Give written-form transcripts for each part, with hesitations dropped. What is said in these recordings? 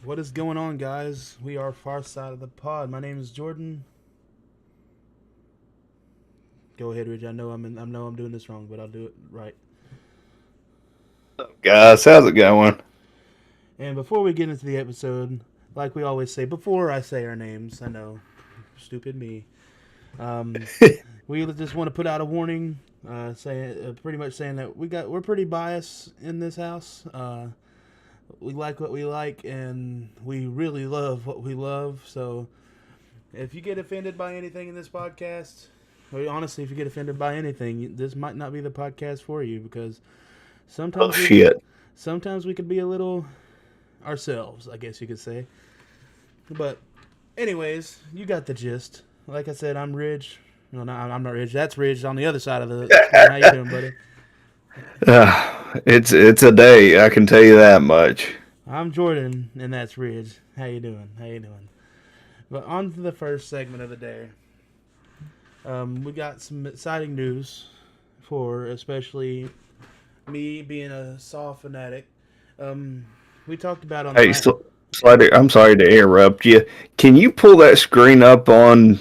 What is going on, guys? We are Far Side of the Pod. My name is Jordan. Go ahead, Rich. I know I'm doing this wrong, but I'll do it right. Guys, how's it going? And before we get into the episode, like we always say, before I say our names, I know, stupid me. Um, we just want to put out a warning, pretty much saying that we're pretty biased in this house. We like what we like, and we really love what we love. So if you get offended by anything in this podcast, or honestly, if you get offended by anything, this might not be the podcast for you because Oh sometimes we shit. sometimes we could be a little ourselves, I guess you could say. But anyways, you got the gist. Like I said, I'm Ridge. No, no, I'm not Ridge. That's Ridge on the other side of the screen. How you doing, buddy? It's a day, I can tell you that much. I'm Jordan, and that's Ridge. How you doing? How you doing? But on to the first segment of the day. We got some exciting news for especially me being a Saw fanatic. Um, we talked about on the Hey, last. Slider, I'm sorry to interrupt you. Can you pull that screen up on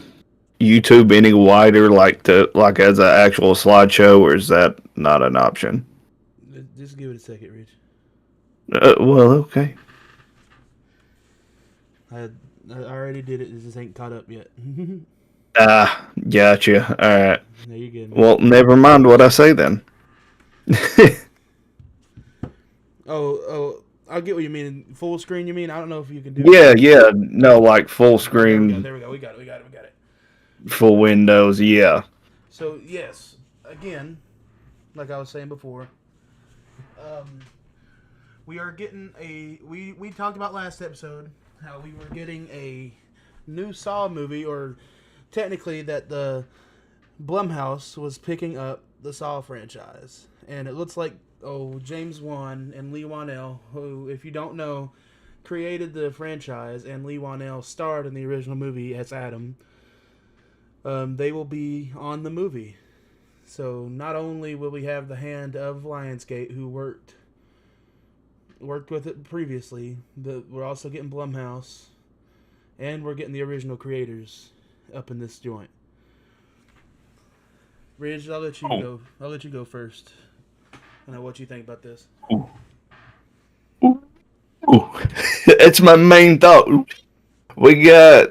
YouTube any wider, like as an actual slideshow, or is that not an option? Just give it a second, Rich. Well, okay. I I already did it. It just ain't caught up yet. No, Gotcha. All right. you're good, man. Well, never mind what I say then. Oh, I get what you mean. Full screen, you mean? I don't know if you can do that. Yeah, yeah. No, like full Oh, there we go. screen, There we go. We got it. We got it. We got it. full windows. Yeah. So yes, again, like I was saying before, um, we are getting a. We talked about last episode how we were getting a new Saw movie, or technically that the Blumhouse was picking up the Saw franchise, and it looks like James Wan and Lee Wanell, who, if you don't know, created the franchise, and Lee Wanell starred in the original movie as Adam. They will be on the movie. So not only will we have the hand of Lionsgate, who worked with it previously, but we're also getting Blumhouse, and we're getting the original creators up in this joint. Ridge, I'll let you Oh. go. I'll let you go first. I know what you think about this. Ooh. Ooh. Ooh. It's my main thought. We got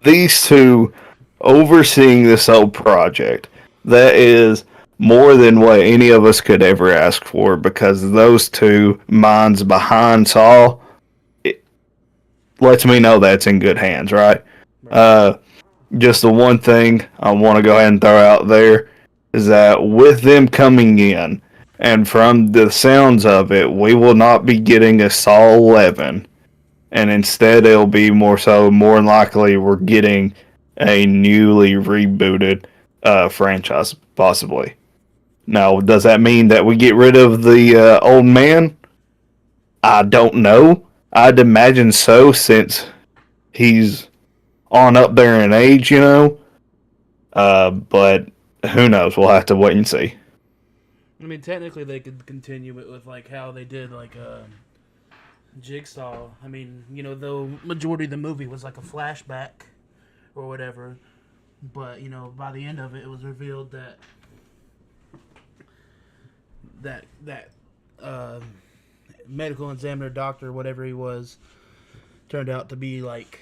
these two overseeing this whole project. That is more than what any of us could ever ask for because those two minds behind Saul it lets me know that's in good hands, right? Right. Uh, just the one thing I want to go ahead and throw out there is that with them coming in, and from the sounds of it, we will not be getting a Saul 11, and instead it'll be more than likely we're getting a newly rebooted franchise, possibly. Now, does that mean that we get rid of the old man? I don't know. I'd imagine so, since he's on up there in age, you know. But who knows? We'll have to wait and see. I mean, technically, they could continue it with like how they did like Jigsaw. I mean, though majority of the movie was like a flashback or whatever, but by the end of it, it was revealed that uh, medical examiner doctor, whatever he was, turned out to be like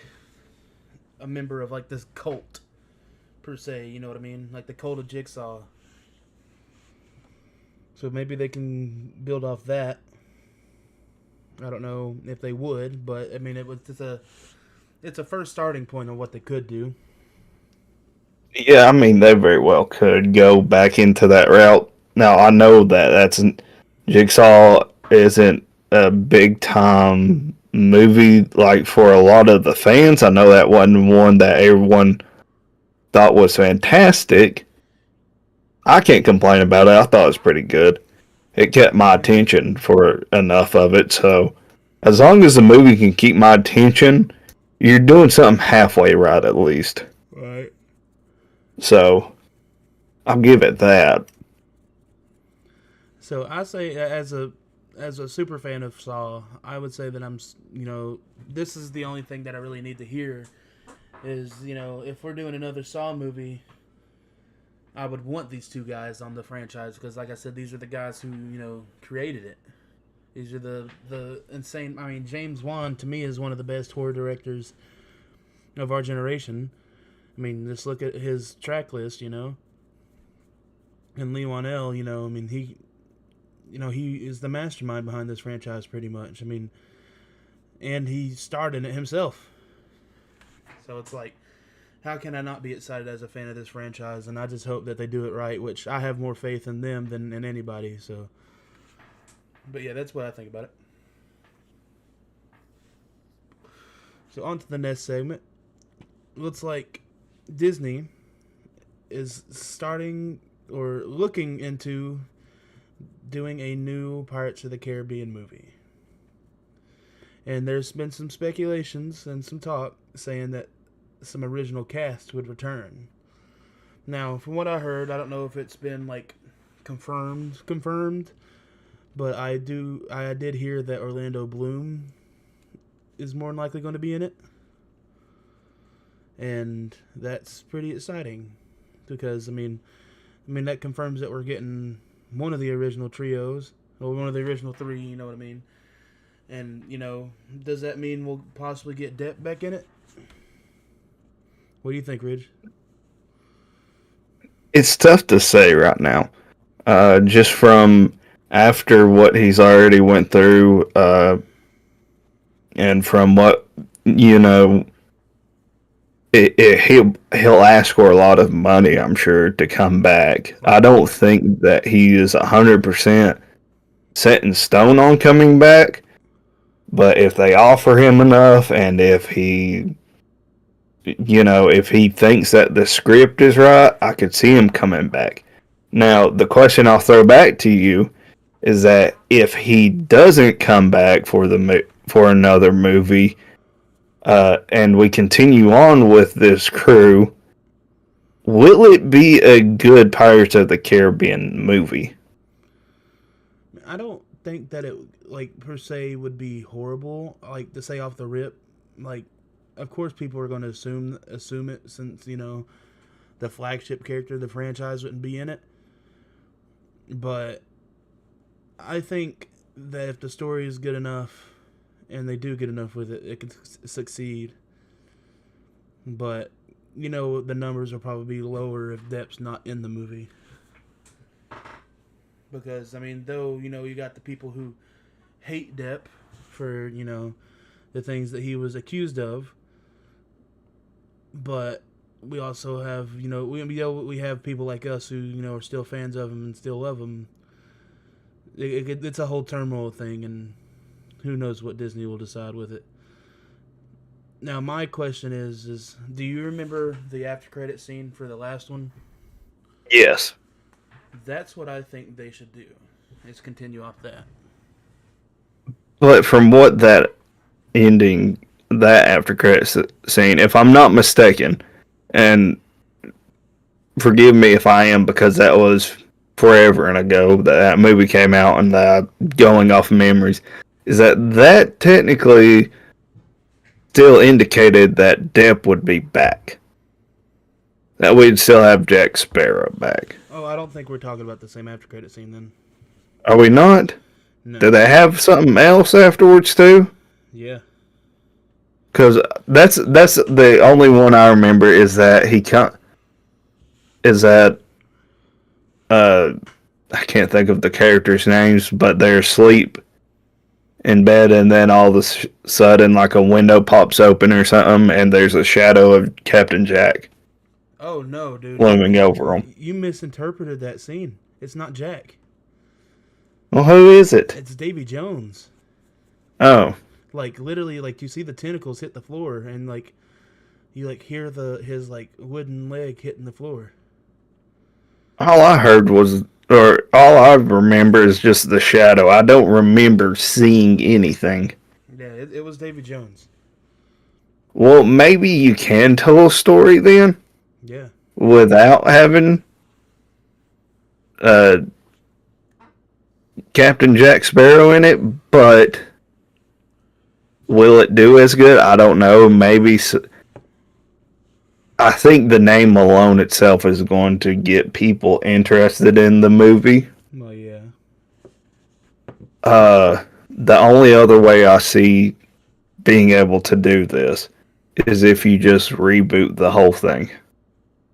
a member of like this cult per se. You know what I mean? Like the cult of Jigsaw. So maybe they can build off that. I don't know if they would, but I mean, it's a first starting point on what they could do. Yeah, I mean they very well could go back into that route. Now I know that Jigsaw isn't a big time movie like for a lot of the fans. I know that wasn't one that everyone thought was fantastic. I can't complain about it. I thought it was pretty good. It kept my Right. attention for enough of it. So as long as the movie can keep my attention, you're doing something halfway right at least. Right. So I'll give it that. So I say, as a super fan of Saw, I would say that this is the only thing that I really need to hear is, if we're doing another Saw movie, I would want these two guys on the franchise because, like I said, these are the guys who, created it. These are the insane. I mean, James Wan to me is one of the best horror directors of our generation. I mean, just look at his track list, and Lee Wanell, I mean, he is the mastermind behind this franchise pretty much. I mean, and he starred in it himself. So it's like, how can I not be excited as a fan of this franchise? And I just hope that they do it right, which I have more faith in them than in anybody. So, but yeah, that's what I think about it. So on to the next segment. Looks like Disney is starting or looking into doing a new Pirates of the Caribbean movie. And there's been some speculations and some talk saying that some original cast would return. Now, from what I heard, I don't know if it's been like confirmed, but I did hear that Orlando Bloom is more than likely going to be in it. And that's pretty exciting because I mean that confirms that we're getting one of the original trios or one of the original three, you know what I mean? And, does that mean we'll possibly get Depp back in it? What do you think, Ridge? It's tough to say right now. Just from after what he's already went through, and from what, he'll ask for a lot of money, I'm sure, to come back. I don't think that he is 100% set in stone on coming back, but if they offer him enough and if he thinks that the script is right, I could see him coming back. Now, the question I'll throw back to you is that if he doesn't come back for another movie, and we continue on with this crew, will it be a good Pirates of the Caribbean movie? I don't think that it, per se, would be horrible, to say off the rip. Of course people are going to assume it since, the flagship character of the franchise wouldn't be in it. But I think that if the story is good enough and they do good enough with it, it could succeed. But, the numbers will probably be lower if Depp's not in the movie. Because, though, you got the people who hate Depp for, the things that he was accused of. But we also have, we have people like us who, are still fans of him and still love him. It's a whole turmoil thing, and who knows what Disney will decide with it. Now, my question is do you remember the after credit scene for the last one? Yes. That's what I think they should do, is continue off that. But from what that after credits scene, if I'm not mistaken, and forgive me if I am, because that was forever and ago that movie came out, and going off memories, is that technically still indicated that Depp would be back. That we'd still have Jack Sparrow back. Oh, I don't think we're talking about the same after credit scene then. Are we not? No. Do they have something else afterwards too? Yeah. Because that's the only one I remember is that I can't think of the characters' names, but they're asleep in bed, and then all of a sudden, like a window pops open or something, and there's a shadow of Captain Jack. Oh no, dude! Looming over him. You misinterpreted that scene. It's not Jack. Well, who is it? It's Davy Jones. Oh. Literally, you see the tentacles hit the floor, and you hear his wooden leg hitting the floor. All I remember is just the shadow. I don't remember seeing anything. Yeah, it was Davy Jones. Well, maybe you can tell a story then. Yeah. Without having, Captain Jack Sparrow in it, but will it do as good? I don't know. Maybe. I think the name alone itself is going to get people interested in the movie. Well, yeah. The only other way I see being able to do this is if you just reboot the whole thing.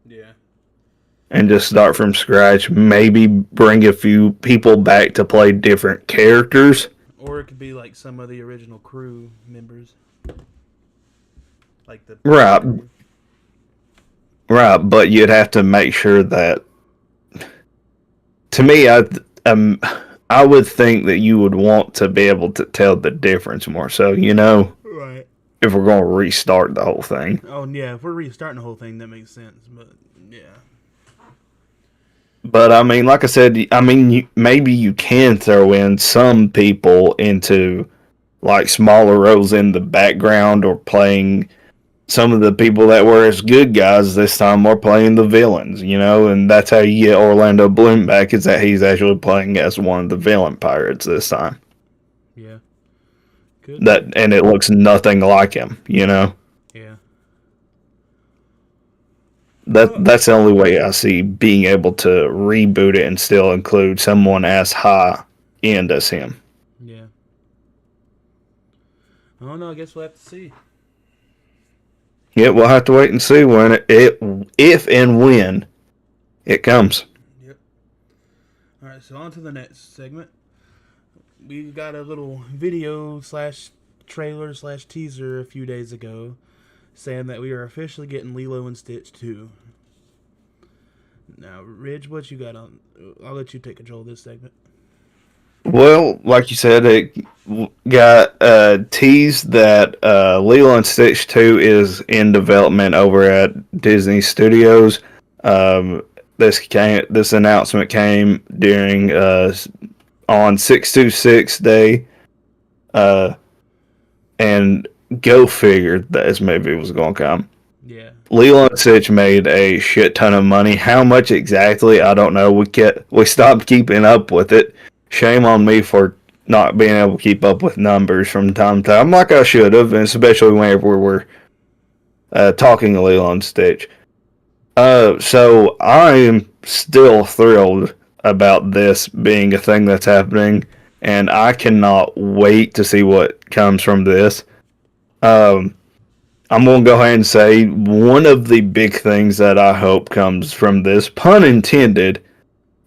Yeah. And just start from scratch. Maybe bring a few people back to play different characters. Or it could be like some of the original crew members. Like the Right. crew. Right, but you'd have to make sure that. To me, I would think that you would want to be able to tell the difference more. So Right. if we're going to restart the whole thing. Oh yeah, if we're restarting the whole thing, that makes sense. But yeah. But I mean, like I said, maybe you can throw in some people into like smaller roles in the background or playing some of the people that were as good guys this time are playing the villains, and that's how you get Orlando Bloom back, is that he's actually playing as one of the villain pirates this time. Yeah. Good. And it looks nothing like him, Yeah. That's the only way I see being able to reboot it and still include someone as high end as him. Yeah. I don't know. I guess we'll have to see. Yeah, we'll have to wait and see when if and when it comes. Yep. All right. So on to the next segment. We got a little video / trailer / teaser a few days ago saying that we are officially getting Lilo and Stitch 2. Now, Ridge, what you got on? I'll let you take control of this segment. Well, like you said, it got teased that Lilo and Stitch 2 is in development over at Disney Studios. This announcement came during on 626 Day, and go figure that this movie was going to come. Yeah. Lilo and Stitch made a shit ton of money. How much exactly, I don't know. We stopped keeping up with it. Shame on me for not being able to keep up with numbers from time to time, like I should have, and especially whenever we're talking to Lilo and Stitch. So I am still thrilled about this being a thing that's happening, and I cannot wait to see what comes from this. I'm going to go ahead and say one of the big things that I hope comes from this, pun intended,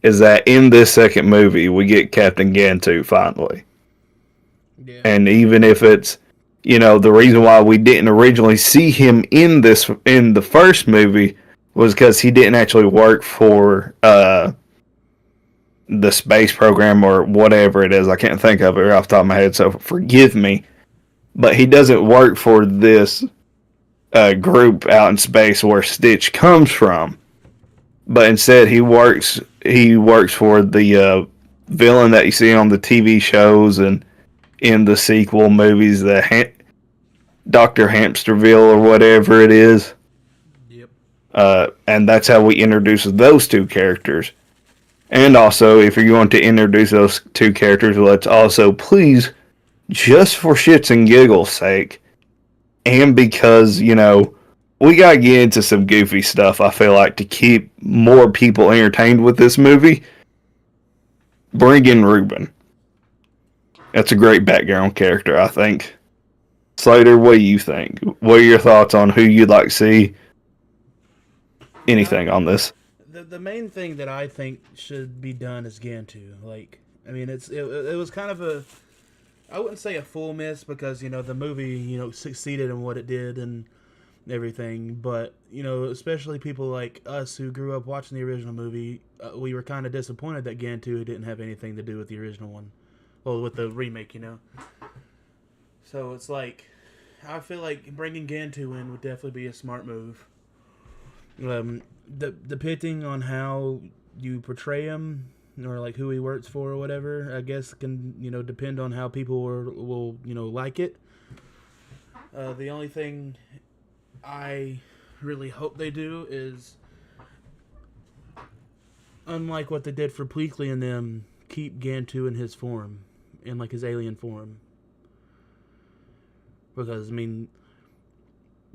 is that in this second movie, we get Captain Gantu finally. Yeah. And even if it's, the reason why we didn't originally see him in the first movie was because he didn't actually work for the space program or whatever it is. I can't think of it right off the top of my head, so forgive me. But he doesn't work for this group out in space where Stitch comes from. But instead, he works for the villain that you see on the TV shows and in the sequel movies, the Dr. Hamsterville or whatever it is. Yep. And that's how we introduce those two characters. And also, if you're going to introduce those two characters, let's also please, just for shits and giggles sake, and because, we gotta get into some goofy stuff, I feel like, to keep more people entertained with this movie. Bring in Ruben. That's a great background character, I think. Slater, what do you think? What are your thoughts on who you'd like to see? Anything on this? The main thing that I think should be done is Gantu. Like, I mean, it was kind of a, I wouldn't say a full miss because, the movie, succeeded in what it did and everything. But, especially people like us who grew up watching the original movie, we were kind of disappointed that Gantu didn't have anything to do with the original one. Well, with the remake, So it's like, I feel like bringing Gantu in would definitely be a smart move. Depending on how you portray him or like who he works for or whatever, I guess can depend on how people will like it. The only thing I really hope they do is, unlike what they did for Pleakley and them, keep Gantu in his form, in like his alien form. Because I mean,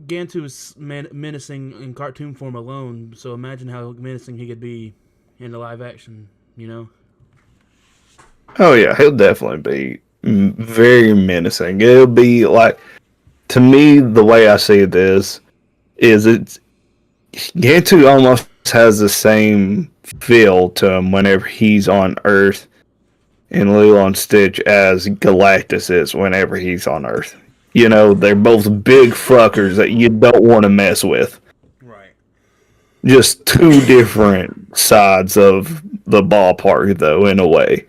Gantu is menacing in cartoon form alone, so imagine how menacing he could be in the live action. You know? Oh yeah, he'll definitely be very menacing. It'll be like, to me, the way I see it is it's Gantu almost has the same feel to him whenever he's on Earth in Lilo and Stitch as Galactus is whenever he's on Earth. You know, they're both big fuckers that you don't want to mess with. Right. Just two different sides of the ballpark, though, in a way.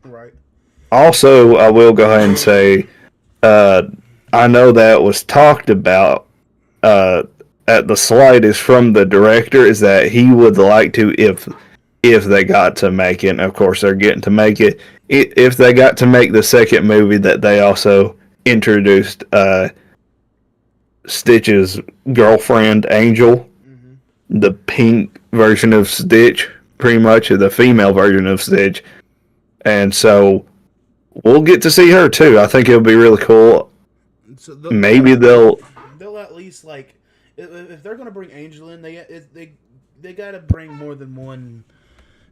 Right. Also, I will go ahead and say, I know that was talked about at the slightest from the director, is that he would like to, if they got to make it, and of course they're getting to make it, if they got to make the second movie, that they also introduced Stitch's girlfriend, Angel, the pink version of Stitch, pretty much, the female version of Stitch. And so we'll get to see her too. I think it'll be really cool. So Maybe they'll at least, like, if they're gonna bring Angel in, they gotta bring more than one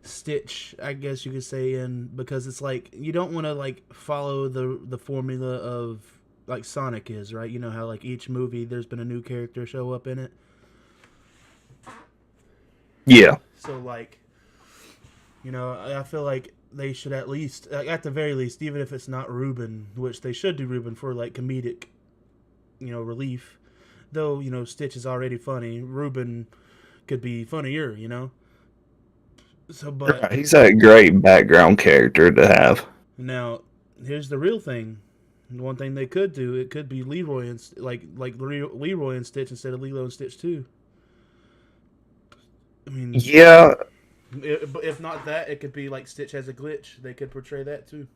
Stitch, I guess you could say, in, because it's like you don't want to like follow the formula of like Sonic is, right? You know how like each movie there's been a new character show up in it. Yeah. So like, you know, I feel like they should at least, at the very least, even if it's not Ruben, which they should do Ruben for like comedic, you know, relief. Though, you know, Stitch is already funny, Ruben could be funnier, you know. So, but He's a great background character to have. Now, here's the real thing. One thing they could do, it could be Leroy and Leroy and Stitch instead of Lilo and Stitch 2. I mean, yeah. If not that, it could be like Stitch has a glitch. They could portray that too.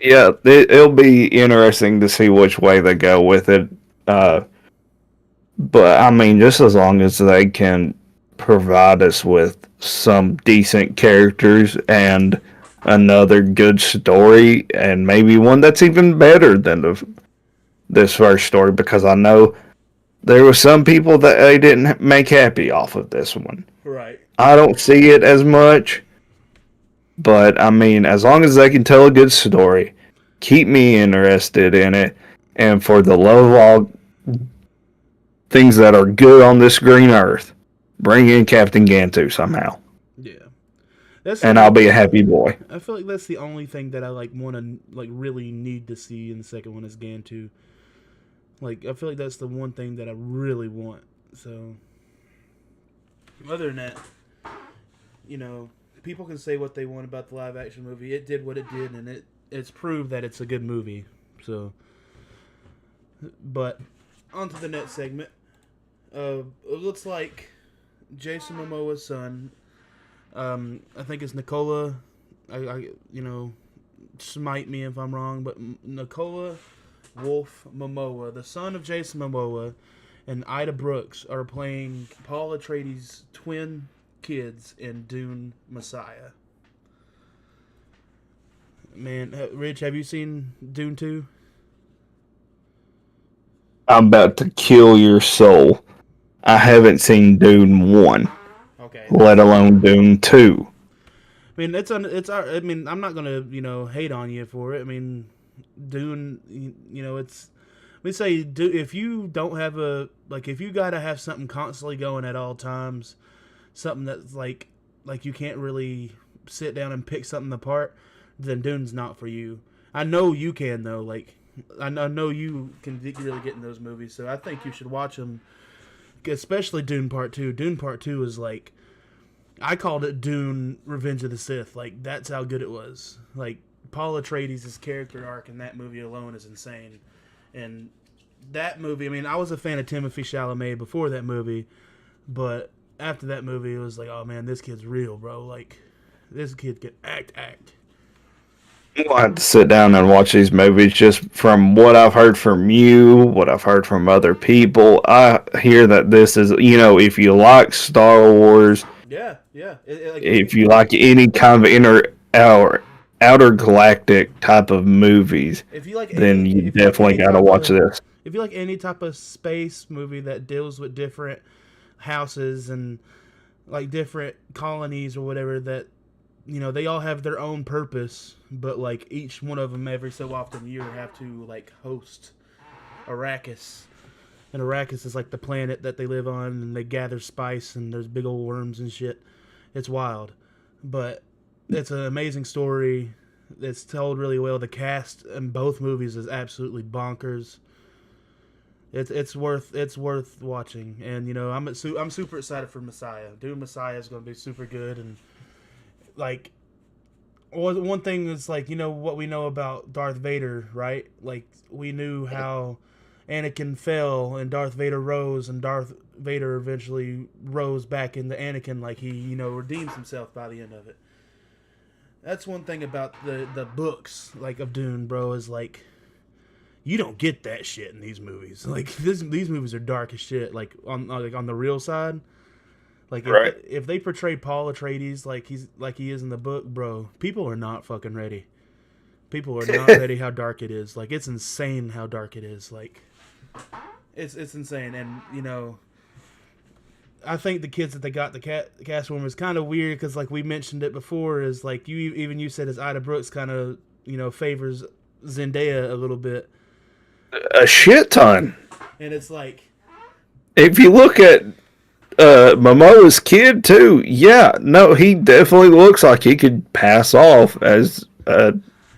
Yeah, it'll be interesting to see which way they go with it. But I mean, just as long as they can provide us with some decent characters and another good story, and maybe one that's even better than this first story, because I know there were some people that they didn't make happy off of this one. Right. I don't see it as much, but I mean, as long as they can tell a good story, keep me interested in it, and for the love of all things that are good on this green earth, bring in Captain Gantu somehow. Yeah. And I'll be a happy boy. I feel like that's the only thing that I like want to like really need to see in the second one is Gantu. Like, I feel like that's the one thing that I really want. So, other than that, you know, people can say what they want about the live action movie. It did what it did, and it's proved that it's a good movie. So, but on to the next segment. It looks like Jason Momoa's son, I think it's Nicola. I you know, smite me if I'm wrong, but Nicola Wolf Momoa, the son of Jason Momoa, and Ida Brooks are playing Paul Atreides' twin kids in Dune Messiah. Man, Rich, have you seen Dune 2? I'm about to kill your soul. I haven't seen Dune 1. Okay. Let alone Dune 2. I mean, I mean, I'm not gonna, you know, hate on you for it. I mean, Dune, you know, we say if you don't have if you gotta have something constantly going at all times, something that's like you can't really sit down and pick something apart, then Dune's not for you. I know you can though. Like, I know you can really get in those movies, so I think you should watch them. Especially Dune Part 2. Dune Part 2 is like, I called it Dune Revenge of the Sith. Like, that's how good it was. Like, Paul Atreides' character arc in that movie alone is insane. And that movie, I mean, I was a fan of Timothée Chalamet before that movie, but after that movie, it was like, oh man, this kid's real, bro. Like, this kid can act. I'll have to sit down and watch these movies. Just from what I've heard from you, what I've heard from other people, I hear that this is, you know, if you like Star Wars, Yeah, Yeah, If you like any kind of outer galactic type of movies, if you like then any you if you like definitely any got to type watch of this. if you like any type of space movie that deals with different houses and like different colonies or whatever, that they all have their own purpose, but like each one of them every so often a year have to like host Arrakis. And Arrakis is like the planet that they live on, and they gather spice, and there's big old worms and shit. It's wild, but it's an amazing story. It's told really well. The cast in both movies is absolutely bonkers. It's worth watching, and I'm super excited for Messiah. Dune Messiah is going to be super good, and like one thing is like what we know about Darth Vader, right? Like we knew how Anakin fell and Darth Vader rose, and Darth Vader eventually rose back into Anakin, like he redeems himself by the end of it. That's one thing about the books like of Dune, bro, is like you don't get that shit in these movies. Like these movies are dark as shit. Like on the real side, like Right. if they portray Paul Atreides like he is in the book, bro, people are not fucking ready. People are not ready how dark it is. Like it's insane how dark it is. Like it's insane, and I think the kids that they got the cast room is kind of weird because like we mentioned it before, is like you said as Ida Brooks kind of favors Zendaya a little bit. A shit ton. And it's like, if you look at Momoa's kid too, yeah, no, he definitely looks like he could pass off as a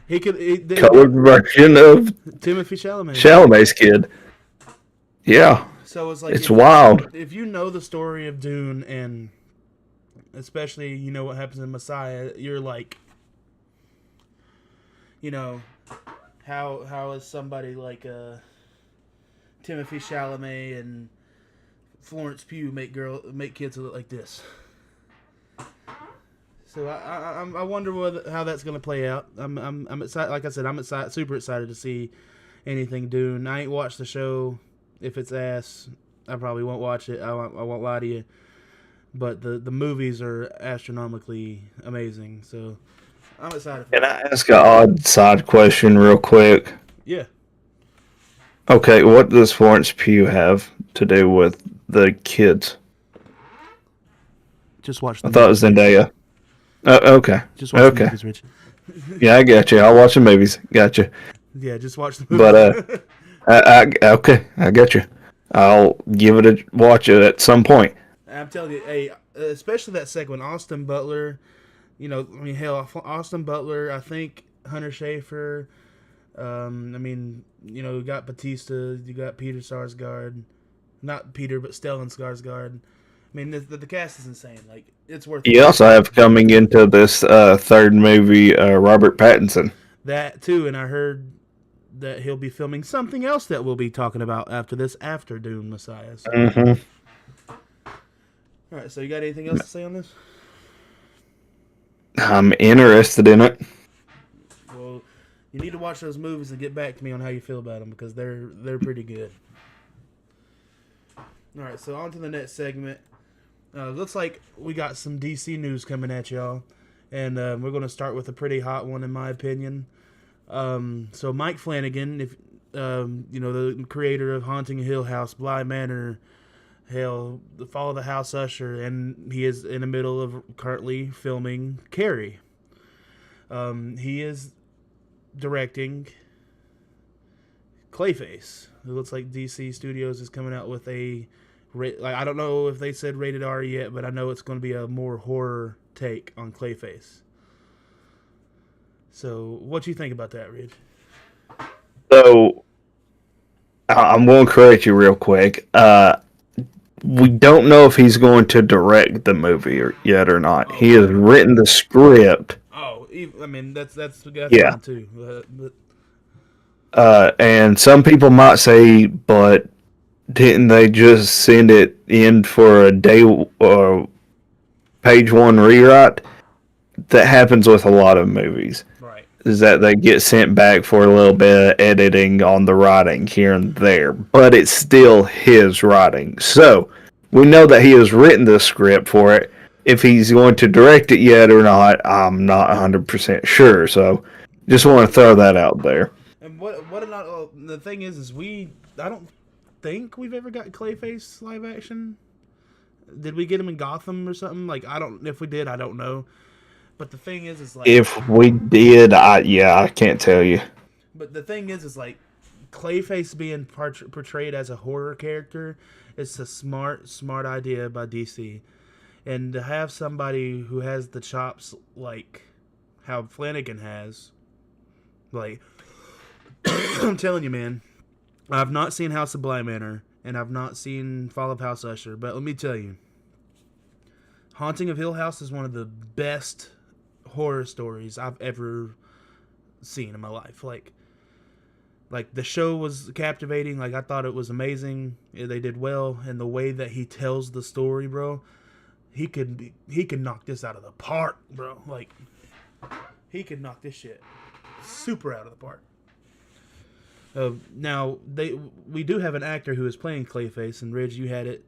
colored version of Timothée Chalamet. Chalamet's kid. Yeah. So it's like it's wild. If you know the story of Dune, and especially what happens in Messiah, you're like, how is somebody like Timothée Chalamet and Florence Pugh make kids look like this? So I wonder how that's gonna play out. I'm excited. Like I said, I'm excited, super excited to see anything Dune. I ain't watched the show. If it's ass, I probably won't watch it. I won't lie to you. But the movies are astronomically amazing. So I'm excited. Can I ask an odd side question real quick? Yeah. Okay, what does Florence Pugh have to do with the kids? Just watch I thought it was Zendaya. Okay. Just watch the movies, Rich. Yeah, I got you. I'll watch the movies. Gotcha. Yeah, just watch the movies. But okay, I got you. I'll give it a watch it at some point. I'm telling you, hey, especially that second one, Austin Butler. Hell, Austin Butler. I think Hunter Schafer. You got Batista. You got Peter Sarsgaard. Not Peter, but Stellan Skarsgård. I mean, the cast is insane. Like, it's worth it. You also have coming into this third movie, Robert Pattinson. That, too, and I heard that he'll be filming something else that we'll be talking about after Dune Messiah. So. Mm-hmm. All right, so you got anything else to say on this? I'm interested in it. Well, you need to watch those movies and get back to me on how you feel about them, because they're pretty good. All right, so on to the next segment. Looks like we got some DC news coming at y'all, and we're going to start with a pretty hot one in my opinion. So Mike Flanagan, if the creator of Haunting Hill House, Bly Manor, hell, Follow the House Usher, and he is in the middle of currently filming Carrie. He is directing Clayface. It looks like DC Studios is coming out with I don't know if they said rated R yet, but I know it's going to be a more horror take on Clayface. So, what do you think about that, Ridge? So, I'm going to correct you real quick. We don't know if he's going to direct the movie yet or not. He has written the script. Oh, I mean, that's yeah. fine too. And some people might say, but didn't they just send it in for a day or page one rewrite? That happens with a lot of movies. Right. Is that they get sent back for a little bit of editing on the writing here and there, but it's still his writing. So we know that he has written the script for it. if he's going to direct it yet or not, I'm not 100% sure. So just want to throw that out there. And what not? The thing is I don't think we've ever got Clayface live action. Did we get him in Gotham or something? Like I don't. If we did, I don't know. But the thing is like If we did, I can't tell you. But the thing is like Clayface being portrayed as a horror character. It's a smart idea by DC, and to have somebody who has the chops like how Flanagan has, like I'm telling you, man. I've not seen House of Bly Manor, and I've not seen Fall of House Usher, but let me tell you, Haunting of Hill House is one of the best horror stories I've ever seen in my life. Like the show was captivating. Like I thought it was amazing. They did well, and the way that he tells the story, bro, he could knock this out of the park, bro. Like he could knock this shit super out of the park. Now we do have an actor who is playing Clayface, and Ridge, you had it.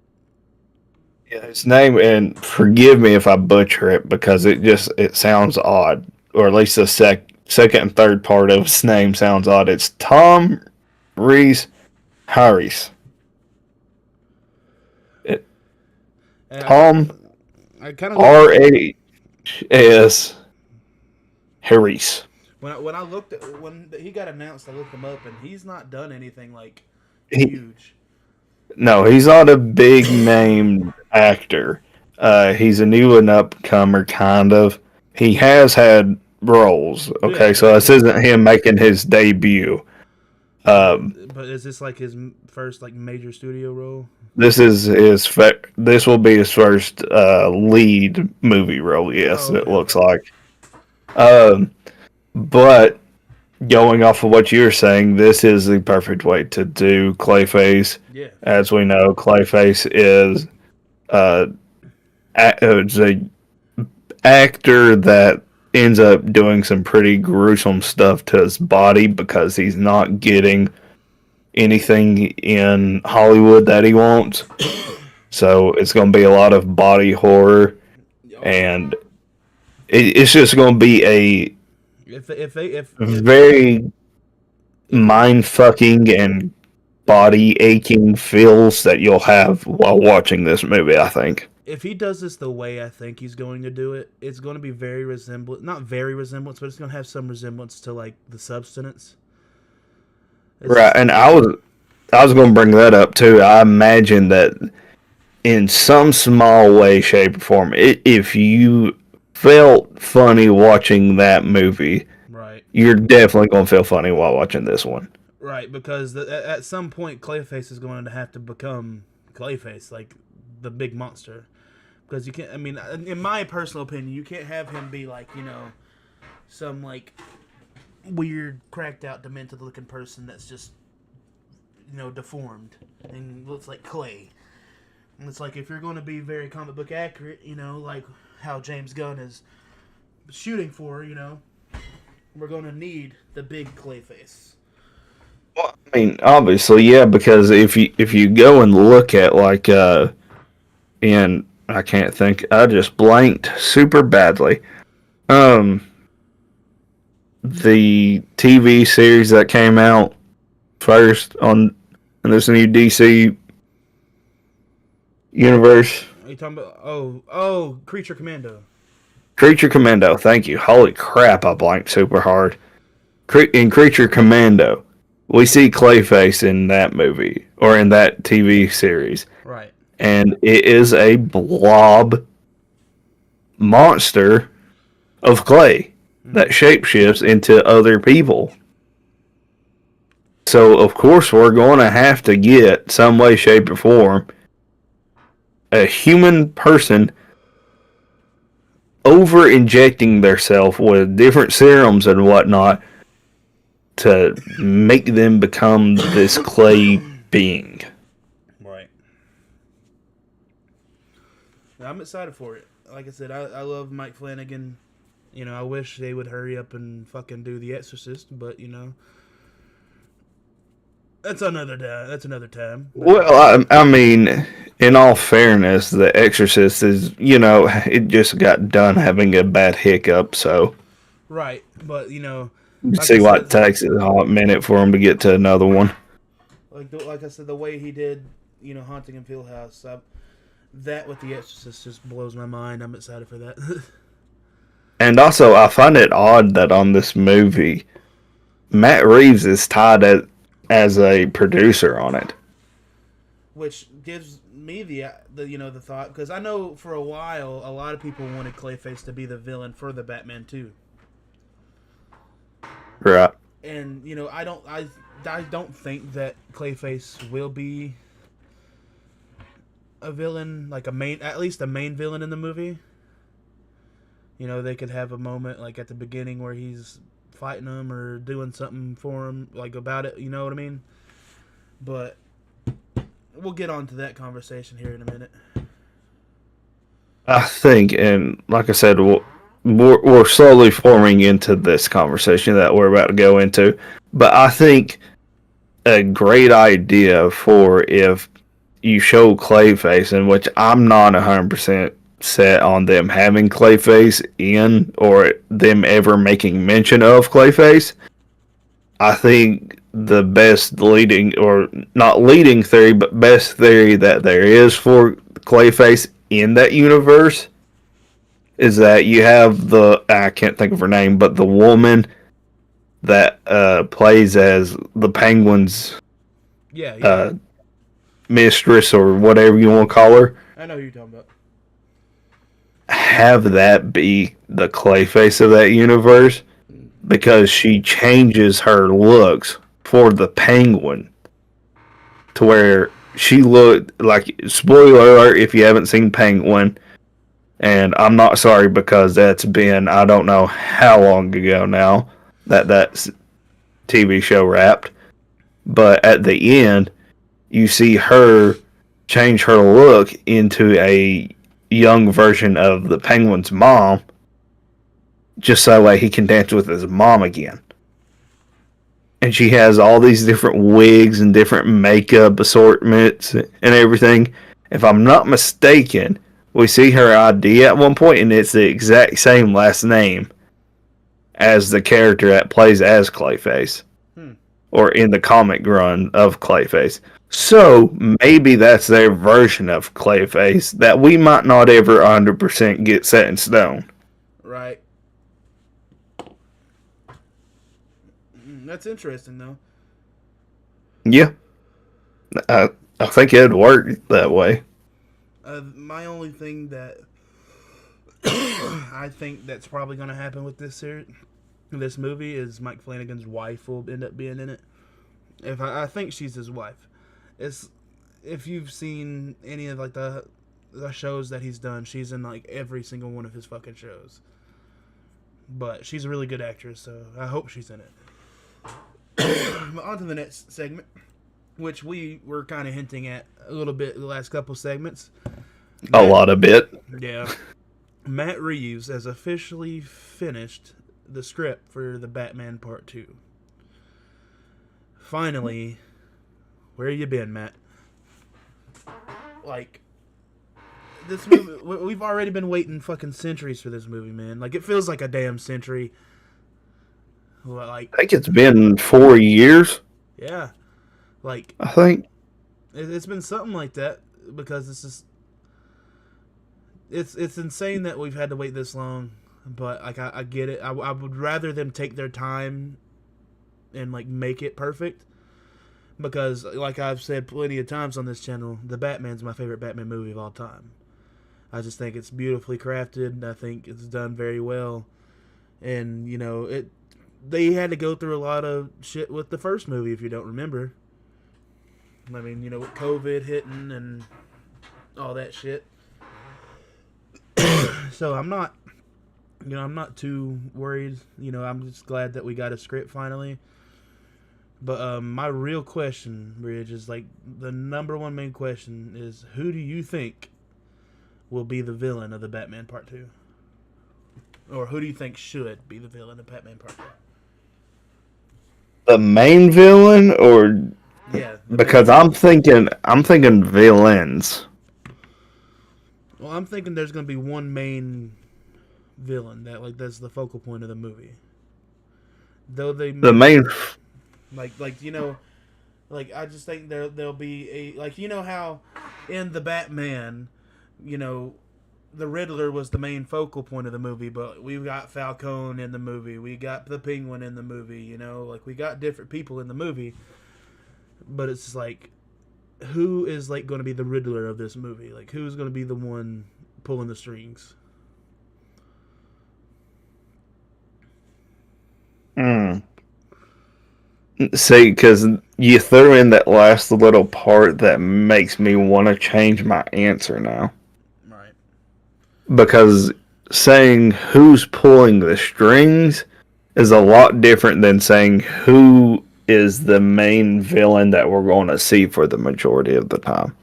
Yeah, his name, and forgive me if I butcher it because it sounds odd, or at least the second and third part of his name sounds odd. It's Tom Reese Harris. Tom I kind of R-A-S Harris. when I looked at when he got announced, I looked him up, and he's not done anything like huge. No, he's not a big name actor. He's a new and upcomer, kind of. He has had roles. Okay, so this isn't him making his debut. But is this like his first like major studio role? This is this will be his first lead movie role. Yes, it looks like. But going off of what you're saying, this is the perfect way to do Clayface. Yeah. As we know, Clayface is an actor that ends up doing some pretty gruesome stuff to his body because he's not getting anything in Hollywood that he wants. So it's going to be a lot of body horror, and it's just going to be a very mind-fucking and body-aching feels that you'll have while watching this movie, I think. If he does this the way I think he's going to do it, it's going to be not very resemblance, but it's going to have some resemblance to like The Substance. Right, and I was going to bring that up too. I imagine that in some small way, shape, or form, if you felt funny watching that movie, right, you're definitely going to feel funny while watching this one. Right, because at some point, Clayface is going to have to become Clayface, like the big monster. Because you can't, I mean, in my personal opinion, you can't have him be like, some like weird, cracked out, demented looking person that's just, deformed and looks like clay. And it's like, if you're going to be very comic book accurate, like how James Gunn is shooting for, we're going to need the big Clayface. Well, I mean, obviously, yeah, because if you go and look at like and I can't think, I just blanked super badly. The TV series that came out first in this new DC universe. Are you talking about Creature Commando? Creature Commando, thank you. Holy crap, I blanked super hard. In Creature Commando, we see Clayface in that movie, or in that TV series. Right. And it is a blob monster of clay that shapeshifts into other people. So, of course, we're going to have to get, some way, shape, or form, a human person over-injecting themselves with different serums and whatnot to make them become this clay being. Right. I'm excited for it. Like I said, I love Mike Flanagan. I wish they would hurry up and fucking do The Exorcist, but that's another time. Well, I mean, in all fairness, The Exorcist is, it just got done having a bad hiccup, so Right, but you like I see why said, it takes a hot minute for him to get to another one. like I said, the way he did, Haunting in Hill House, that with The Exorcist just blows my mind. I'm excited for that. And also, I find it odd that on this movie, Matt Reeves is tied as a producer on it. Which gives me the thought, because I know for a while a lot of people wanted Clayface to be the villain for the Batman 2. Right. And I don't think that Clayface will be a villain, like at least a main villain in the movie. They could have a moment like at the beginning where he's fighting them or doing something for him, like about it. You know what I mean? But we'll get on to that conversation here in a minute. I think, and like I said, we're slowly forming into this conversation that we're about to go into. But I think a great idea for if you show Clayface, in which I'm not 100% set on them having Clayface in or them ever making mention of Clayface. I think the best leading, or not leading theory, but best theory that there is for Clayface in that universe is that you have I can't think of her name, but the woman that plays as the Penguin's Yeah. mistress or whatever you want to call her. I know who you're talking about. Have that be the Clayface of that universe, because she changes her looks for the Penguin to where she looked like, spoiler alert if you haven't seen Penguin, and I'm not sorry because that's been, I don't know how long ago now that TV show wrapped, but at the end you see her change her look into a young version of the Penguin's mom, just so that he can dance with his mom again. And she has all these different wigs and different makeup assortments and everything. If I'm not mistaken, we see her ID at one point, and it's the exact same last name as the character that plays as Clayface, or in the comic run of Clayface. So maybe that's their version of Clayface that we might not ever 100% get set in stone. Right. That's interesting, though. Yeah. I think it'd work that way. My only thing that I think that's probably going to happen with this movie is Mike Flanagan's wife will end up being in it. I think she's his wife. If you've seen any of like the shows that he's done, she's in like every single one of his fucking shows. But she's a really good actress, so I hope she's in it. On to the next segment, which we were kind of hinting at a little bit in the last couple segments. A lot of bit. Yeah. Matt Reeves has officially finished the script for the Batman Part 2. Finally, where you been, Matt? Like, this movie, we've already been waiting fucking centuries for this movie, man. Like, it feels like a damn century. Like, I think it's been 4 years. Yeah. Like, I think it's been something like that, because it's insane that we've had to wait this long, but like I get it. I would rather them take their time and like make it perfect, because like I've said plenty of times on this channel, the Batman's my favorite Batman movie of all time. I just think it's beautifully crafted. I think it's done very well, and they had to go through a lot of shit with the first movie, if you don't remember. I mean, with COVID hitting and all that shit. So I'm not too worried. I'm just glad that we got a script finally. But my real question, Bridge, is like the number one main question is, who do you think will be the villain of the Batman Part 2? Or who do you think should be the villain of Batman Part 2? the main villain, or Yeah. because I'm thinking villains. Well, I'm thinking there's going to be one main villain that's the focal point of the movie. Though they The may, main. like you know, like I just think there'll be a, like, you know how in the Batman, you know, the Riddler was the main focal point of the movie, but we got Falcone in the movie, we got the Penguin in the movie, you know, like we got different people in the movie, but it's like, who is like going to be the Riddler of this movie? Like, who's going to be the one pulling the strings? Mm. See, because you threw in that last little part that makes me want to change my answer now. Right. Because saying who's pulling the strings is a lot different than saying who is the main villain that we're going to see for the majority of the time.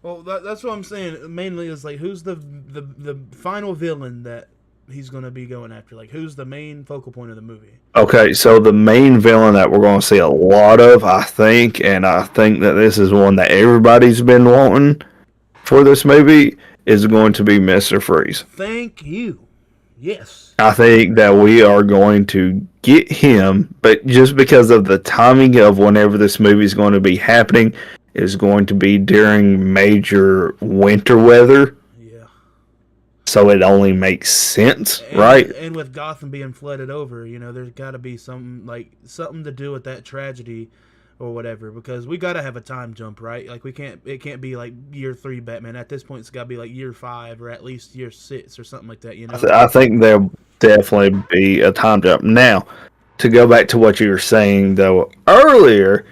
Well, that's what I'm saying. Mainly is like, who's the final villain that he's going to be going after? Like, who's the main focal point of the movie? Okay, so the main villain that we're going to see a lot of, I think, and I think that this is one that everybody's been wanting for this movie, is going to be Mr. Freeze. Thank you. Yes. I think that we are going to get him, but just because of the timing of whenever this movie is going to be happening, is going to be during major winter weather. Yeah. So it only makes sense, right? And with Gotham being flooded over, you know, there's got to be something to do with that tragedy or whatever, because we got to have a time jump, right? Like, it can't be like year 3 Batman. At this point, it's got to be like year 5 or at least year 6 or something like that, you know? I think there'll definitely be a time jump. Now, to go back to what you were saying, though, earlier,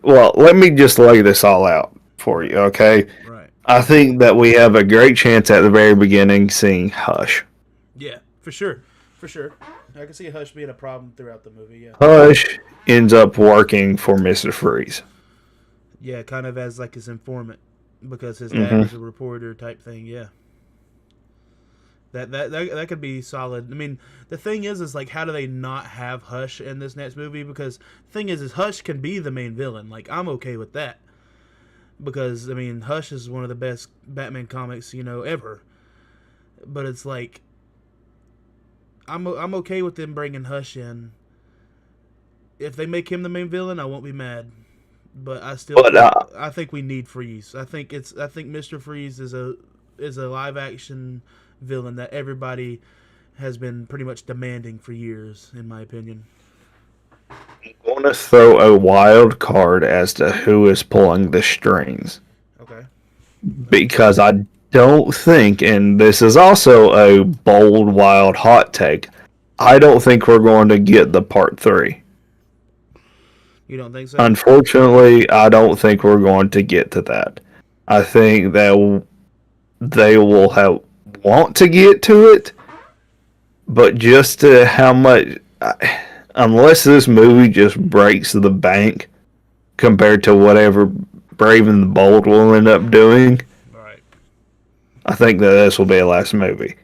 well, let me just lay this all out for you, okay? Right. I think that we have a great chance at the very beginning seeing Hush. Yeah, for sure. For sure. I can see Hush being a problem throughout the movie, yeah. Hush ends up working for Mr. Freeze. Yeah, kind of as like his informant, because his dad was a reporter type thing, yeah. That could be solid. I mean, the thing is like, how do they not have Hush in this next movie? Because the thing is Hush can be the main villain. Like, I'm okay with that. Because, I mean, Hush is one of the best Batman comics, you know, ever. But it's like, I'm okay with them bringing Hush in. If they make him the main villain, I won't be mad. But I think we need Freeze. I think Mr. Freeze is a live action villain that everybody has been pretty much demanding for years, in my opinion. I'm going to throw a wild card as to who is pulling the strings. Okay. Because I don't think, and this is also a bold, wild, hot take, I don't think we're going to get the part 3. You don't think so? Unfortunately, I don't think we're going to get to that. I think that they will want to get to it, but just to how much, unless this movie just breaks the bank compared to whatever Brave and the Bold will end up doing, right. I think that this will be a last movie.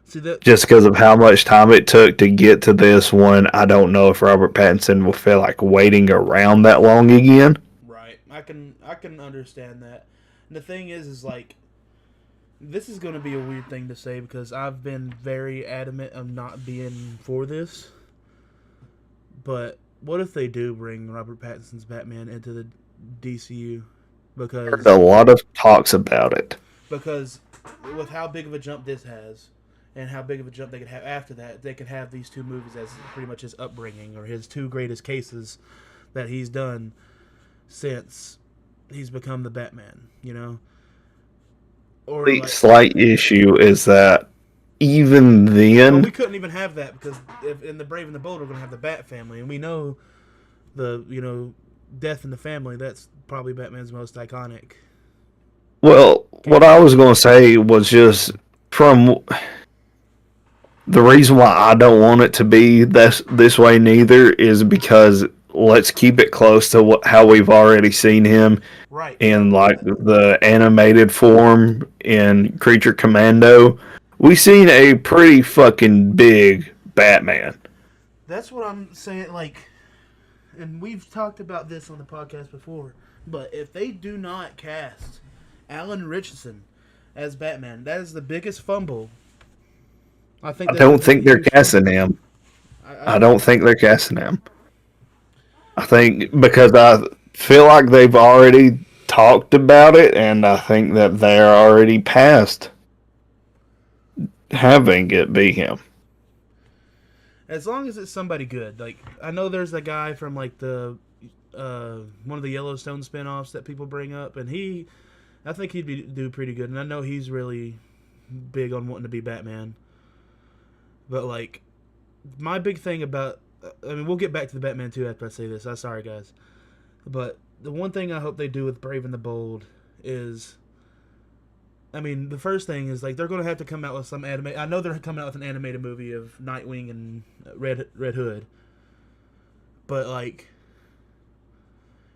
See, just because of how much time it took to get to this one, I don't know if Robert Pattinson will feel like waiting around that long again. Right. I can understand that. And the thing is like, this is going to be a weird thing to say because I've been very adamant of not being for this. But what if they do bring Robert Pattinson's Batman into the DCU? Because there's a lot of talks about it. Because with how big of a jump this has, and how big of a jump they could have after that, they could have these two movies as pretty much his upbringing or his 2 greatest cases that he's done since he's become the Batman, you know? Or the slight issue is that even then... we couldn't even have that because in The Brave and the Bold we're going to have the Bat family, and we know death in the family, that's probably Batman's most iconic. Well, what I was going to say was just from... The reason why I don't want it to be this way neither is because let's keep it close to how we've already seen him in like the animated form in Creature Commando. We've seen a pretty fucking big Batman. That's what I'm saying, like, and we've talked about this on the podcast before, but if they do not cast Alan Richardson as Batman. That is the biggest fumble. I think I that's a don't think very they're huge casting fumble. him. I I think don't think they're casting him. I think because I feel like they've already talked about it, and I think that they're already past having it be him. as long as it's somebody good. Like I know there's a guy from like the one of the Yellowstone spinoffs that people bring up, and I think do pretty good. And I know he's really big on wanting to be Batman. But like my big thing about, I mean, we'll get back to the Batman 2 after I say this. I'm sorry, guys. But the one thing I hope they do with Brave and the Bold is, I mean, the first thing is like they're going to have to come out with some anime. I know they're coming out with an animated movie of Nightwing and Red Hood, but like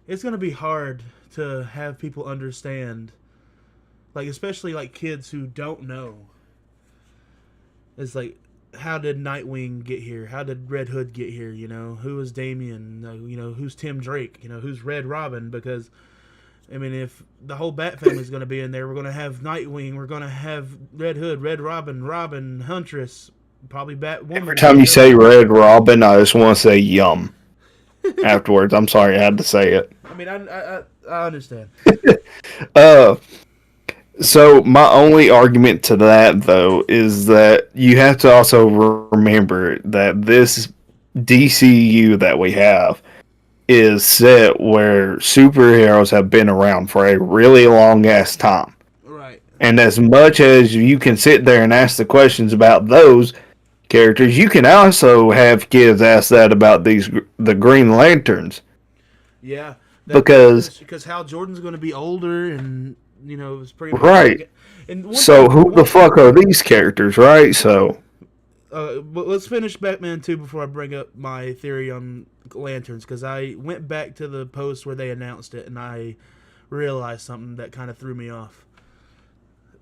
it's going to be hard to have people understand, like especially like kids who don't know. It's like, how did Nightwing get here? How did Red Hood get here? You know, who is Damian? You know, who's Tim Drake? You know, who's Red Robin? Because I mean, if the whole Bat family is going to be in there, we're going to have Nightwing, we're going to have Red Hood, Red Robin, Robin, Huntress, probably Batwoman. Every time you say Red Robin, I just want to say yum afterwards. I'm sorry I had to say it. I mean, I understand. Uh, so my only argument to that, though, is that you have to also remember that this DCU that we have is set where superheroes have been around for a really long ass time. Right. And as much as you can sit there and ask the questions about those characters, you can also have kids ask that about the Green Lanterns. Yeah. Because Hal Jordan's going to be older, and you know it's pretty much right. Like, and So who the fuck are these characters, right? So but let's finish Batman 2 before I bring up my theory on lanterns, because I went back to the post where they announced it and I realized something that kind of threw me off.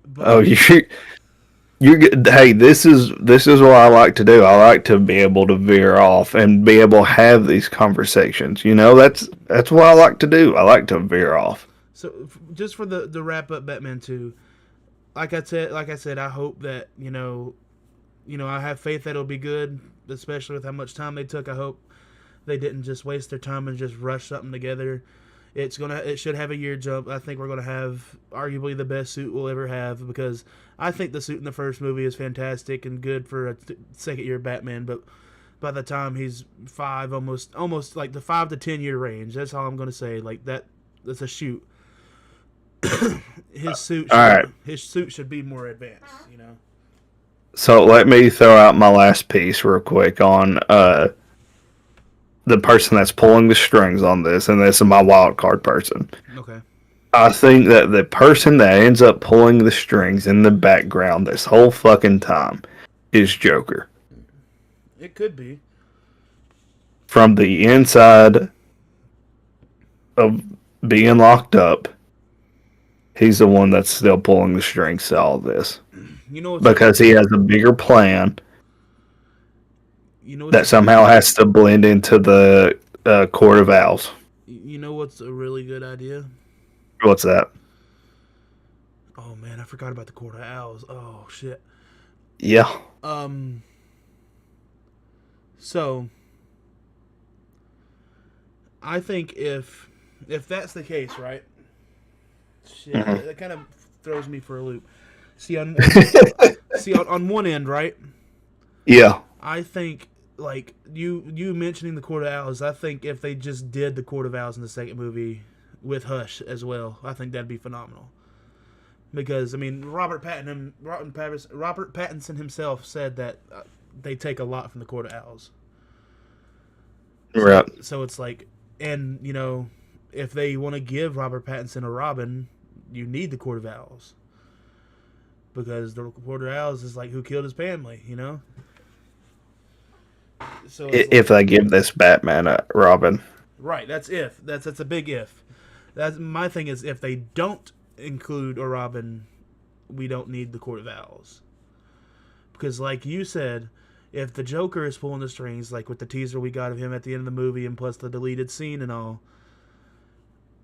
But, hey, this is what I like to do. I like to be able to veer off and be able to have these conversations. You know, that's what I like to do. I like to veer off. So just for the wrap up Batman 2, like I said, I hope that I have faith that it'll be good, especially with how much time they took. I hope they didn't just waste their time and just rush something together. It should have a year jump. I think we're gonna have arguably the best suit we'll ever have, because I think the suit in the first movie is fantastic and good for a second year Batman. But by the time he's 5, almost like the 5 to 10 year range, that's all I'm gonna say. Like that's a shoot. His suit should be more advanced. You know. So let me throw out my last piece real quick on the person that's pulling the strings on this, and this is my wild card person. Okay. I think that the person that ends up pulling the strings in the background this whole fucking time is Joker. It could be. From the inside of being locked up, he's the one that's still pulling the strings to all this. You know, because he has a bigger plan that somehow has to blend into the Court of Owls. You know what's a really good idea? What's that? Oh man, I forgot about the Court of Owls. Oh shit. Yeah. So I think if that's the case, right? Shit, that kind of throws me for a loop. See on one end, right? Yeah. I think like you mentioning the Court of Owls. I think if they just did the Court of Owls in the second movie with Hush as well, I think that'd be phenomenal. Because I mean, Robert Pattinson himself said that they take a lot from the Court of Owls. Right. So it's like, and you know, if they want to give Robert Pattinson a Robin, you need the Court of Owls. Because the Court of Owls is like who killed his family, you know. So if they give this Batman a Robin, right? That's a big if. That's my thing is if they don't include a Robin, we don't need the Court of Owls. Because like you said, if the Joker is pulling the strings, like with the teaser we got of him at the end of the movie, and plus the deleted scene and all,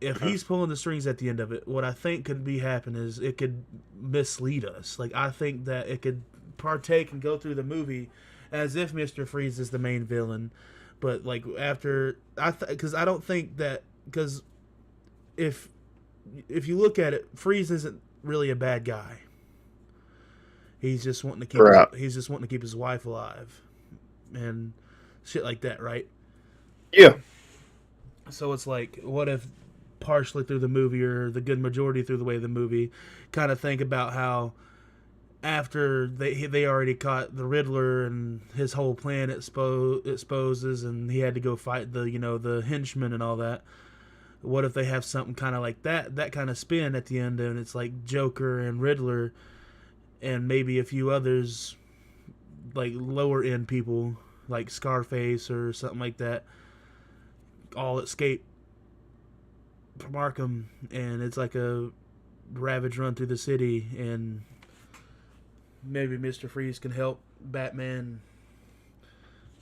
if he's pulling the strings at the end of it, what I think could be happening is it could mislead us. Like, I think that it could partake and go through the movie as if Mr. Freeze is the main villain, but like after because I don't think that, because if you look at it, Freeze isn't really a bad guy. He's just wanting to keep he's just wanting to keep his wife alive and shit like that, right? Yeah. So it's like, what if partially through the movie, or the good majority through the way of the movie, kind of think about how after they already caught the Riddler and his whole plan exposes, and he had to go fight the henchmen and all that. What if they have something kind of like that kind of spin at the end, and it's like Joker and Riddler and maybe a few others, like lower end people like Scarface or something like that, all escape from Arkham, and it's like a ravage run through the city, and maybe Mr. Freeze can help Batman.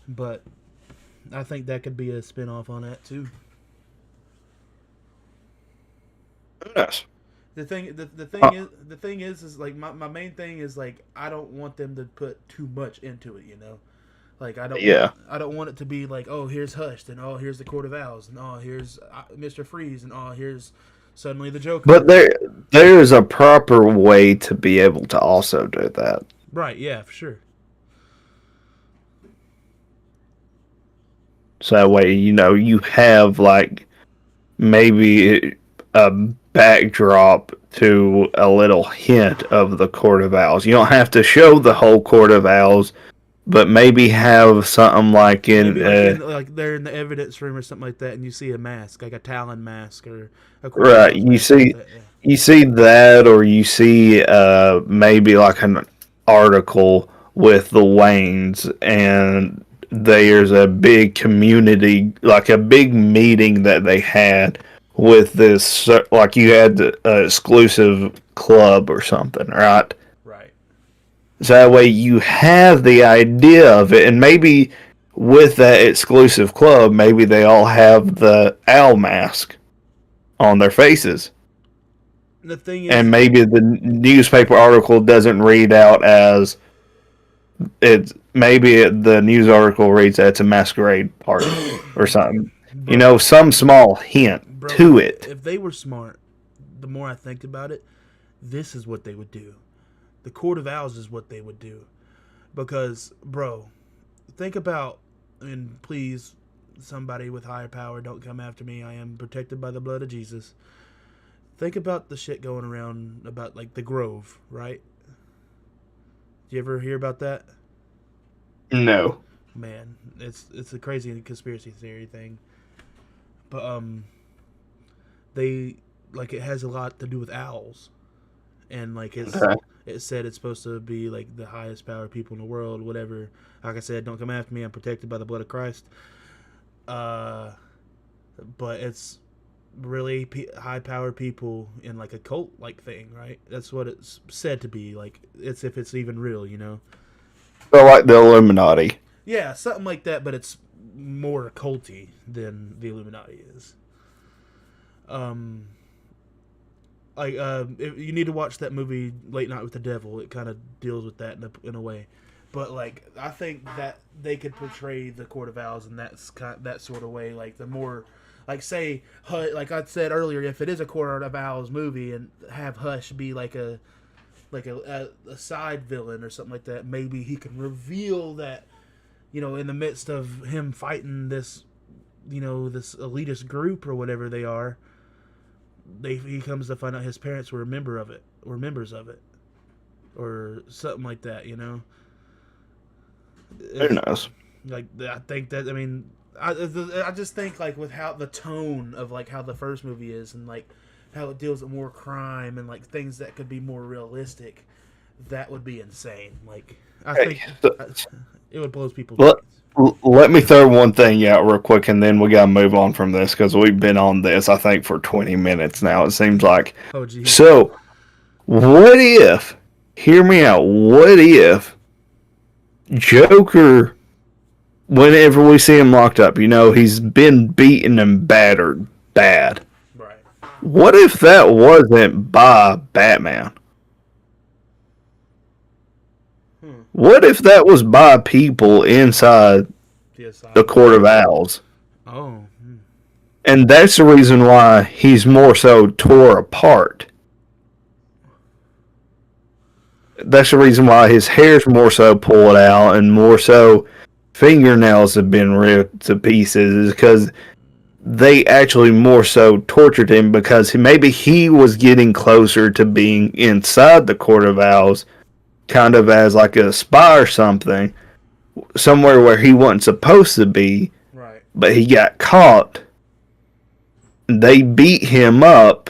But I think that could be a spin-off on that too. Yes. The thing is like my main thing is, like, I don't want them to put too much into it, Like, I don't want it to be like, oh, here's Hushed, and oh, here's the Court of Owls, and oh, here's Mr. Freeze, and oh, here's suddenly the Joker. But there is a proper way to be able to also do that. Right, yeah, for sure. So that way, you have, like, maybe a backdrop to a little hint of the Court of Owls. You don't have to show the whole Court of Owls, but maybe have something like like they're in the evidence room or something like that, and you see a mask, like a Talon mask, or right. You see that, or you see maybe like an article with the Waynes, and there's a big community, like a big meeting that they had with this, like you had an exclusive club or something, right? Right. So that way you have the idea of it, and maybe with that exclusive club, maybe they all have the owl mask on their faces. The thing is, and maybe the newspaper article doesn't read out as the news article reads that it's a masquerade party or something. Bro, some small hint to it. If they were smart, the more I think about it, this is what they would do. The Court of Owls is what they would do. Because, bro, think about, and please, somebody with higher power, don't come after me. I am protected by the blood of Jesus. Think about the shit going around about, like, the Grove, right? Did you ever hear about that? No. Man, it's a crazy conspiracy theory thing. But, it has a lot to do with owls. And, like, it said it's supposed to be, like, the highest powered people in the world, whatever. Like I said, don't come after me. I'm protected by the blood of Christ. But it's really high powered people in, like, a cult like thing, right? That's what it's said to be. Like, it's if it's even real, So like the Illuminati. Yeah, something like that, but it's more culty than the Illuminati is. You need to watch that movie Late Night with the Devil. It kind of deals with that in a way. But, like, I think that they could portray the Court of Owls in that sort of way. Like, the more, like, say, like I said earlier, if it is a Court of Owls movie, and have Hush be like a side villain or something like that, maybe he can reveal that, in the midst of him fighting this, this elitist group or whatever they are, he comes to find out his parents were members of it, or something like that. Who knows? Like, I think that, I mean, I just think, like, with how the tone of, like, how the first movie is, and, like, how it deals with more crime and, like, things that could be more realistic, that would be insane. Like, I think it would blow people's minds. Let me throw one thing out real quick, and then we gotta move on from this, because we've been on this, I think, for 20 minutes now, it seems like. Oh, geez. So, what if, hear me out, what if Joker, whenever we see him locked up, he's been beaten and battered bad. Right. What if that wasn't by Batman? What if that was by people inside the Court of Owls? Oh. And that's the reason why he's more so tore apart. That's the reason why his hair's more so pulled out and more so fingernails have been ripped to pieces, is because they actually more so tortured him because maybe he was getting closer to being inside the Court of Owls, kind of as like a spy or something, somewhere where he wasn't supposed to be, Right. But he got caught. They beat him up,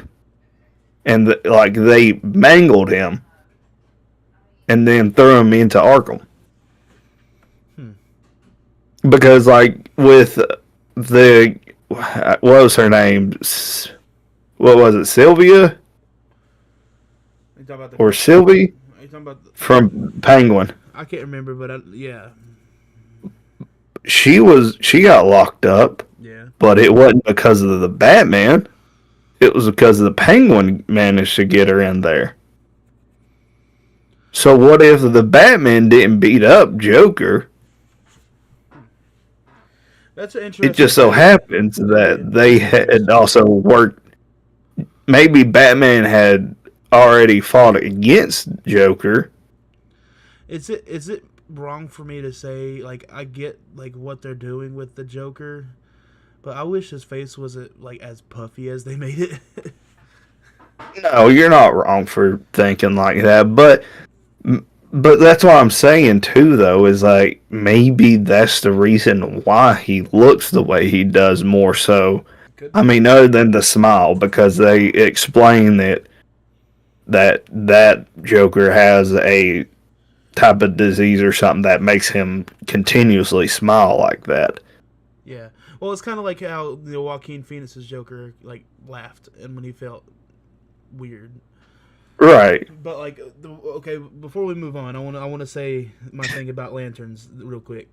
and they mangled him, and then threw him into Arkham. Because with the what was her name? What was it? Sylvia or Sylvie from Penguin? I can't remember, but yeah. She got locked up. Yeah. But it wasn't because of the Batman. It was because the Penguin managed to get her in there. So what if the Batman didn't beat up Joker? That's an interesting. It just so happens that they had also worked. Maybe Batman had already fought against Joker. Is it wrong for me to say, like, I get like what they're doing with the Joker, but I wish his face wasn't like as puffy as they made it. No, you're not wrong for thinking like that, but that's what I'm saying too, though, is like maybe that's the reason why he looks the way he does more so. I mean, other than the smile, because they explain that Joker has a type of disease or something that makes him continuously smile like that. Yeah. Well, it's kind of like how Joaquin Phoenix's Joker like laughed and when he felt weird. Right. But like, okay, before we move on, I want to say my thing about lanterns real quick.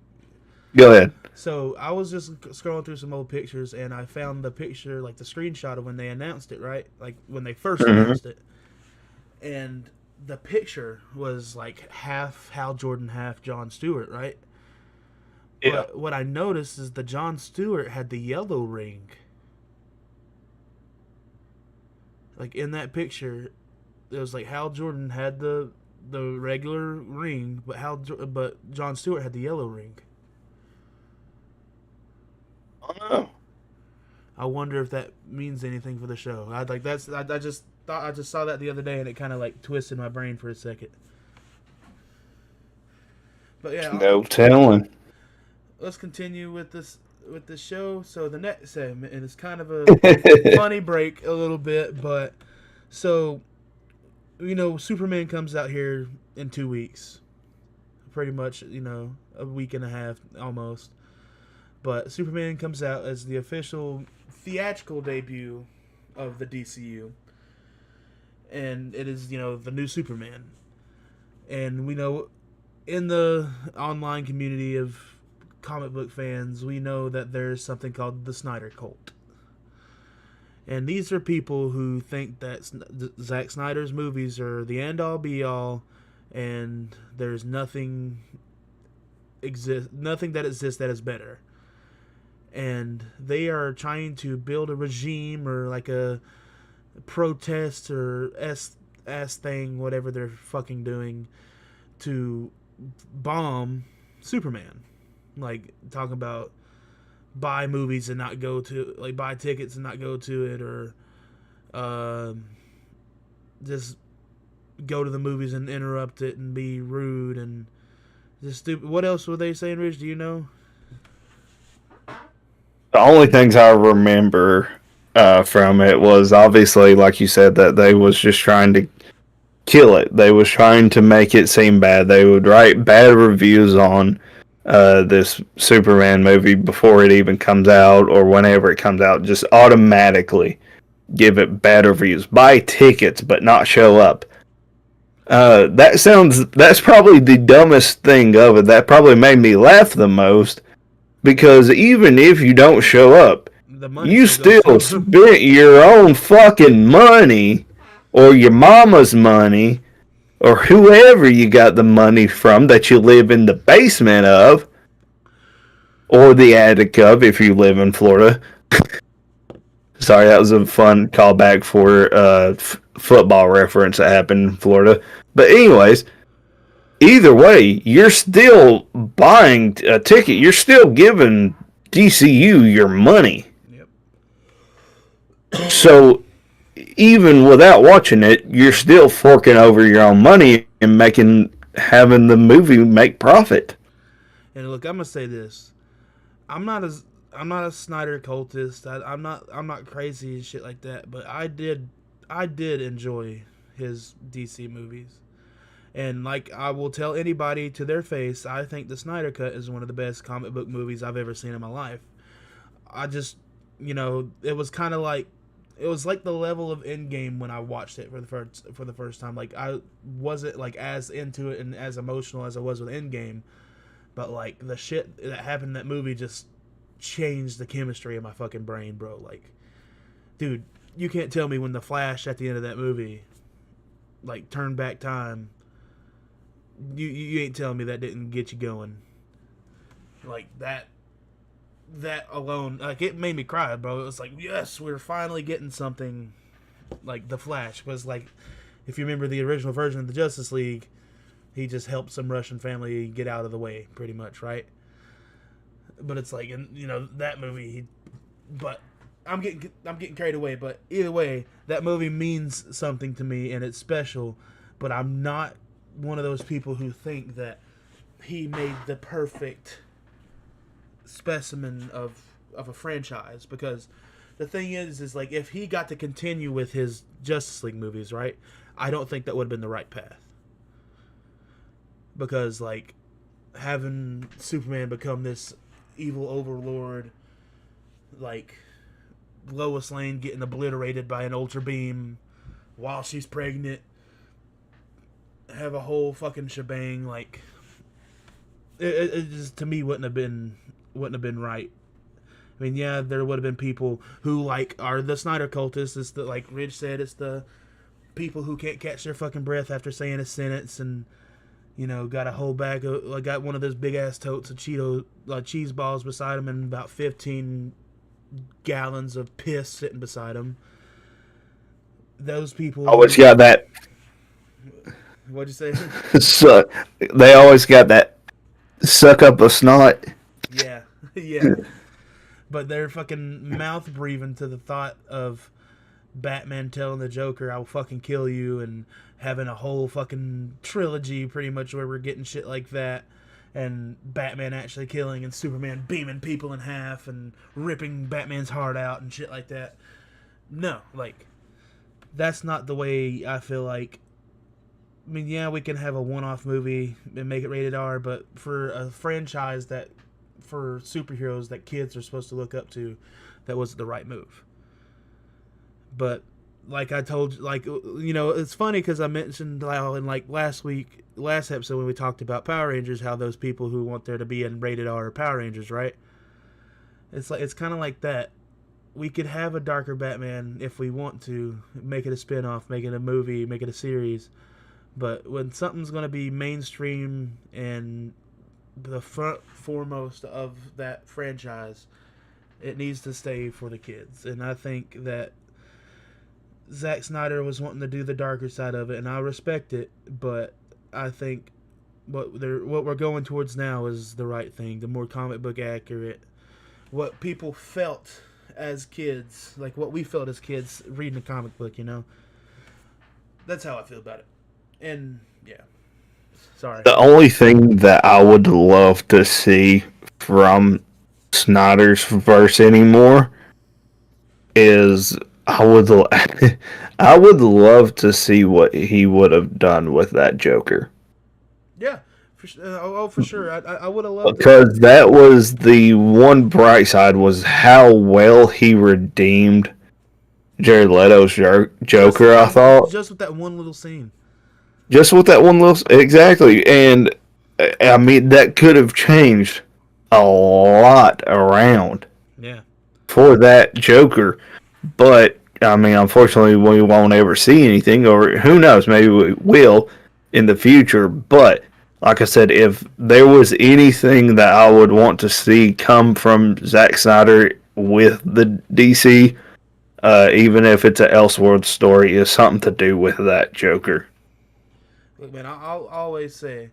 Go ahead. So I was just scrolling through some old pictures and I found the picture, like the screenshot of when they announced it, right? Like when they first announced it. And the picture was like half Hal Jordan, half Jon Stewart, right? Yeah. But what I noticed is the Jon Stewart had the yellow ring. Like in that picture, it was like Hal Jordan had the regular ring, but Jon Stewart had the yellow ring. Oh no. I wonder if that means anything for the show. I just saw that the other day and it kind of like twisted my brain for a second. But yeah, no telling. Let's continue with this show. So the next segment, and it's kind of a funny break a little bit, but so Superman comes out here in 2 weeks, pretty much a week and a half almost. But Superman comes out as the official theatrical debut of the DCU. And it is, the new Superman. And we know in the online community of comic book fans, we know that there's something called the Snyder Cult. And these are people who think that Zack Snyder's movies are the end-all, be-all, and there's nothing that exists that is better. And they are trying to build a regime or like a protest or ass thing, whatever they're fucking doing, to bomb Superman. Like, talking about buy movies and not go to, like, buy tickets and not go to it, or just go to the movies and interrupt it and be rude and just stupid. What else were they saying, Rich? Do you know? The only things I remember from it was obviously, like you said, that they was just trying to kill it. They was trying to make it seem bad. They would write bad reviews on this Superman movie before it even comes out or whenever it comes out. Just automatically give it bad reviews. Buy tickets but not show up. That's probably the dumbest thing of it. That probably made me laugh the most. Because even if you don't show up, the money You still still goes to him. spent your own fucking money, or your mama's money, or whoever you got the money from that you live in the basement of, or the attic of if you live in Florida. Sorry, that was a fun callback for football reference that happened in Florida. But anyways, either way, you're still buying a ticket. You're still giving DCU your money. Yep. So even without watching it, you're still forking over your own money and having the movie make profit. And look, I'm gonna say this: I'm not a Snyder cultist. I'm not crazy and shit like that. But I did enjoy his DC movies. And like I will tell anybody to their face, I think the Snyder Cut is one of the best comic book movies I've ever seen in my life. I just, it was kind of like the level of Endgame when I watched it for the first time. Like I wasn't like as into it and as emotional as I was with Endgame, but like the shit that happened in that movie just changed the chemistry in my fucking brain, bro. Like, dude, you can't tell me when the Flash at the end of that movie, like, turned back time. You ain't telling me that didn't get you going. Like that alone, like, it made me cry, bro. It was like, yes, we're finally getting something. Like the Flash was like, if you remember the original version of the Justice League, he just helped some Russian family get out of the way, pretty much, right? But it's like, that movie. But I'm getting carried away. But either way, that movie means something to me and it's special. But I'm not one of those people who think that he made the perfect specimen of a franchise, because the thing is like, if he got to continue with his Justice League movies, right, I don't think that would have been the right path, because like having Superman become this evil overlord, like Lois Lane getting obliterated by an ultra beam while she's pregnant, have a whole fucking shebang, like it just, to me, wouldn't have been right. I mean, yeah, there would have been people who like are the Snyder cultists. It's the, like Ridge said, it's the people who can't catch their fucking breath after saying a sentence, and got a whole bag of, like, got one of those big ass totes of cheese balls beside them, and about 15 gallons of piss sitting beside them. Those people Always got that. What'd you say? So they always got that suck up a snot. Yeah, yeah. But they're fucking mouth breathing to the thought of Batman telling the Joker, "I'll fucking kill you," and having a whole fucking trilogy pretty much where we're getting shit like that, and Batman actually killing and Superman beaming people in half and ripping Batman's heart out and shit like that. No, like, that's not the way I feel like. I mean, yeah, we can have a one-off movie and make it rated R, but for a franchise for superheroes that kids are supposed to look up to, that wasn't the right move. But like I told you, like, it's funny because I mentioned how in like last episode when we talked about Power Rangers, how those people who want there to be in rated R are Power Rangers, right? It's kind of like that. We could have a darker Batman if we want to, make it a spin-off, make it a movie, make it a series. But when something's going to be mainstream and the foremost of that franchise, it needs to stay for the kids. And I think that Zack Snyder was wanting to do the darker side of it, and I respect it. But I think what we're going towards now is the right thing, the more comic book accurate, what people felt as kids, like what we felt as kids reading a comic book. That's how I feel about it. And yeah, sorry. The only thing that I would love to see from Snyder's verse anymore is I would love to see what he would have done with that Joker. Yeah, for sure. I would have loved because that was the one bright side, was how well he redeemed Jared Leto's Joker. I thought just with that one little scene. Just with that one little... Exactly. And, I mean, that could have changed a lot around. Yeah. for that Joker. But I mean, unfortunately, we won't ever see anything, or who knows, maybe we will in the future. But like I said, if there was anything that I would want to see come from Zack Snyder with the DC, even if it's an Elseworld story, is something to do with that Joker. Look, man, I'll always say,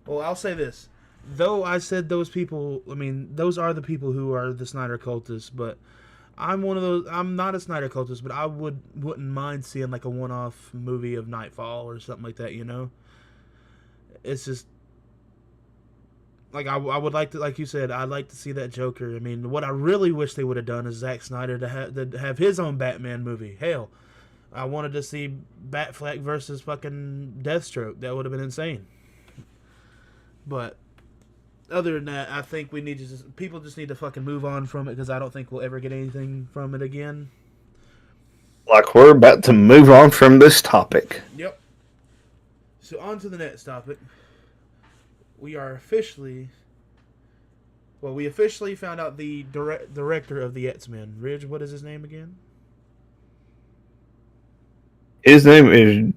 well, I'll say this. Though I said those people, I mean, those are the people who are the Snyder cultists, but I'm one of those. I'm not a Snyder cultist, but I wouldn't mind seeing like a one-off movie of Nightfall or something like that. You know, it's just like I would like to, like you said, I'd like to see that Joker. I mean, what I really wish they would have done is Zack Snyder to have his own Batman movie. Hell, I wanted to see Batfleck versus fucking Deathstroke. That would have been insane. But other than that, I think we need to people just need to fucking move on from it because I don't think we'll ever get anything from it again. Like we're about to move on from this topic. Yep. So on to the next topic. We officially found out the director of the X-Men. Ridge, what is his name again? His name is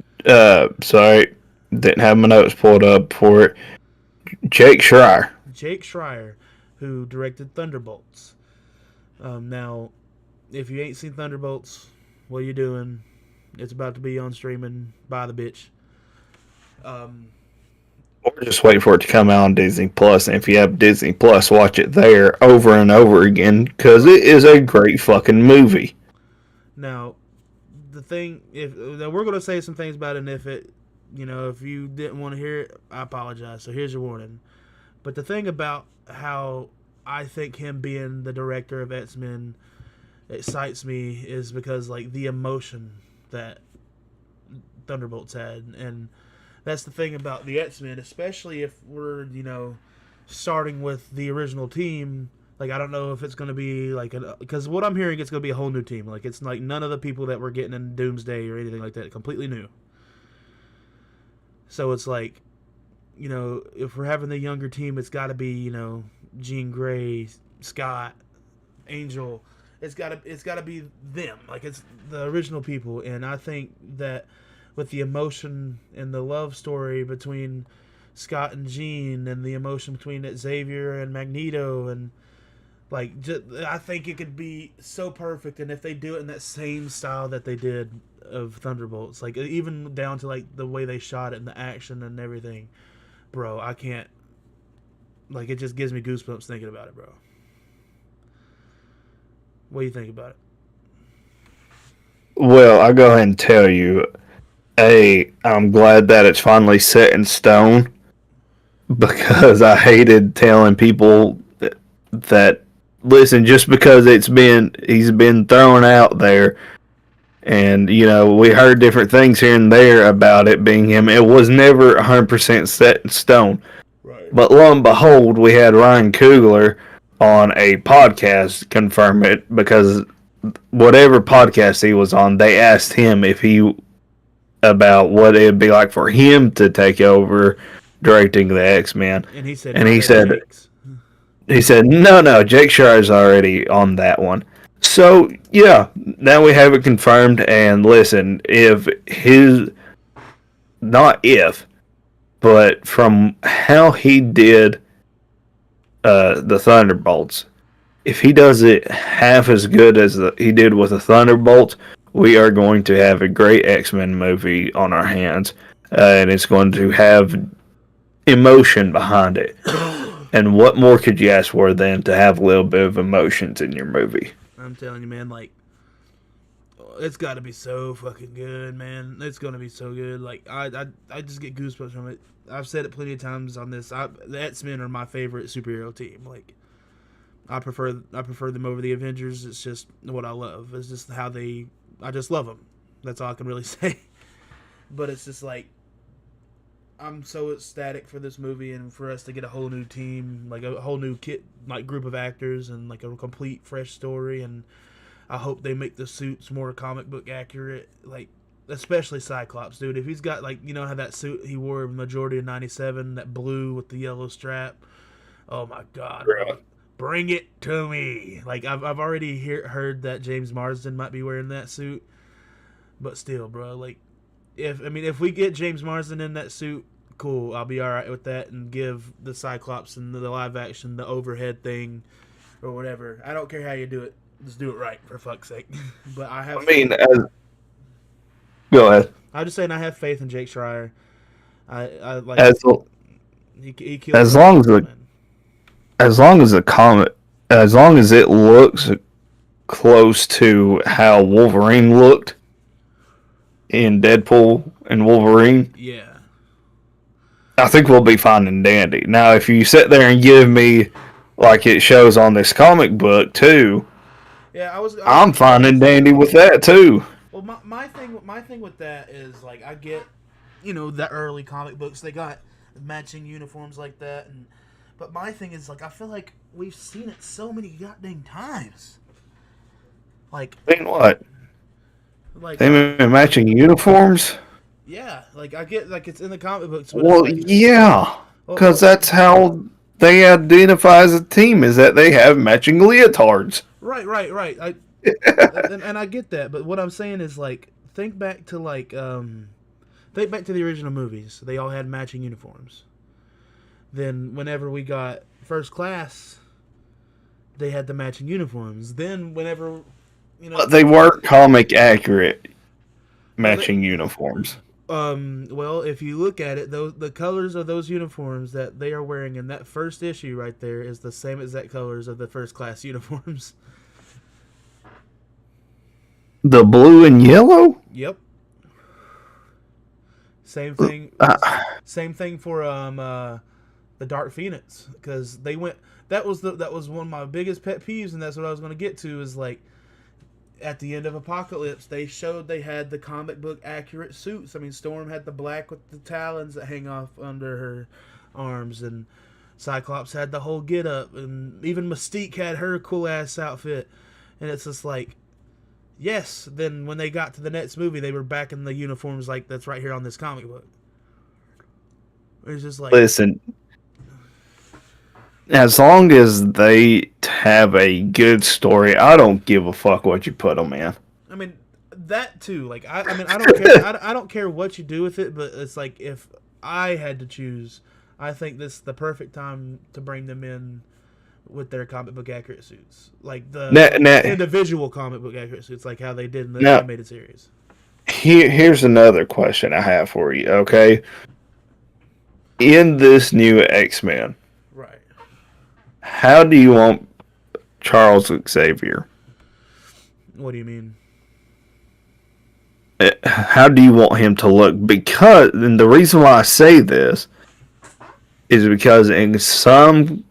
sorry, didn't have my notes pulled up for it. Jake Schreier. Jake Schreier, who directed Thunderbolts. Now, if you ain't seen Thunderbolts, what are you doing? It's about to be on streaming. Buy the bitch. Or just wait for it to come out on Disney Plus, and if you have Disney Plus, watch it there over and over again because it is a great fucking movie. Now, the thing, if we're gonna say some things about it, and if it, if you didn't want to hear it, I apologize. So here's your warning. But the thing about how I think him being the director of X-Men excites me is because like the emotion that Thunderbolts had, and that's the thing about the X-Men, especially if we're, starting with the original team. Like, I don't know if it's going to be like, because what I'm hearing, it's going to be a whole new team. Like, it's like none of the people that we're getting in Doomsday or anything like that, completely new. So it's like, if we're having the younger team, it's got to be, Jean Grey, Scott, Angel. It's got to be them. Like, it's the original people. And I think that with the emotion and the love story between Scott and Jean, and the emotion between Xavier and Magneto, and like, I think it could be so perfect. And if they do it in that same style that they did of Thunderbolts, like even down to like the way they shot it and the action and everything, bro, I can't. Like, it just gives me goosebumps thinking about it, bro. What do you think about it? Well, I'll go ahead and tell you. I'm glad that it's finally set in stone because I hated telling people that listen, just because he's been thrown out there, and we heard different things here and there about it being him. It was never 100% set in stone. Right. But lo and behold, we had Ryan Coogler on a podcast confirm it, because whatever podcast he was on, they asked him about what it'd be like for him to take over directing the X-Men. And he said, no, Jake Schreier's already on that one. So, yeah, now we have it confirmed. And listen, but from how he did the Thunderbolts, if he does it half as good as he did with the Thunderbolts, we are going to have a great X-Men movie on our hands, and it's going to have emotion behind it. And what more could you ask for than to have a little bit of emotions in your movie? I'm telling you, man, like, it's got to be so fucking good, man. It's going to be so good. Like, I just get goosebumps from it. I've said it plenty of times on this. The X-Men are my favorite superhero team. Like, I prefer them over the Avengers. It's just what I love. It's just I just love them. That's all I can really say. But it's just like, I'm so ecstatic for this movie and for us to get a whole new team, like a whole new group of actors, and like a complete fresh story. And I hope they make the suits more comic book accurate, like especially Cyclops, dude. If he's got how that suit he wore majority of '97, that blue with the yellow strap. Oh my god, bro. Bring it to me. Like I've already heard that James Marsden might be wearing that suit, but still, bro. Like if we get James Marsden in that suit, cool. I'll be all right with that, and give the Cyclops and the live action the overhead thing or whatever. I don't care how you do it. Just do it right, for fuck's sake. But I have. I mean, go ahead. I'm just saying I have faith in Jake Schreier. I like As he killed as long as the as long as the comic, as long as it looks close to how Wolverine looked in Deadpool and Wolverine, yeah. I think we'll be fine and dandy. Now, if you sit there and give me like it shows on this comic book too, Yeah, I'm fine and dandy with that too. Well, my thing with that is like I get, the early comic books they got matching uniforms like that, but my thing is like I feel like we've seen it so many goddamn times. Like, I mean, what? Like they been matching uniforms? Yeah, like I get like it's in the comic books. But Well, like, yeah, because that's how they identify as a team, is that they have matching leotards. Right. And I get that, but what I'm saying is like think back to the original movies. They all had matching uniforms. Then whenever we got First Class, they had the matching uniforms. Then whenever But they weren't comic accurate matching uniforms. Well, if you look at it, the colors of those uniforms that they are wearing in that first issue right there is the same exact colors of the First Class uniforms. The blue and yellow? Yep. Same thing. Same thing for the Dark Phoenix, because they went. That was one of my biggest pet peeves, and that's what I was going to get to. Is like at the end of Apocalypse, they showed they had the comic book accurate suits. I mean, Storm had the black with the talons that hang off under her arms, and Cyclops had the whole get up, and even Mystique had her cool ass outfit. And it's just like, yes. Then when they got to the next movie, they were back in the uniforms like that's right here on this comic book. It's just like, listen. As long as they have a good story, I don't give a fuck what you put them in. I mean, that too. Like, I mean, I don't care. I don't care what you do with it, but it's like if I had to choose, I think this is the perfect time to bring them in with their comic book accurate suits, like the individual comic book accurate suits, like how they did in the animated series. Here's another question I have for you. Okay, in this new X-Men. Right. How do you want Charles Xavier? What do you mean? How do you want him to look? Because, and the reason why I say this is because in some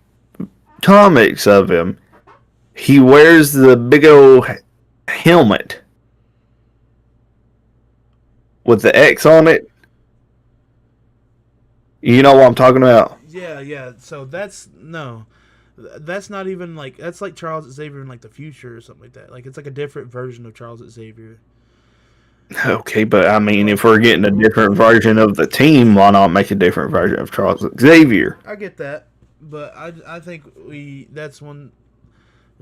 comics of him, he wears the big old helmet with the X on it. You know what I'm talking about? Yeah. So that's not even like, that's like Charles Xavier in like the future or something like that. Like it's like a different version of Charles Xavier. Okay, but I mean, if we're getting a different version of the team, why not make a different version of Charles Xavier? I get that, but I think that's one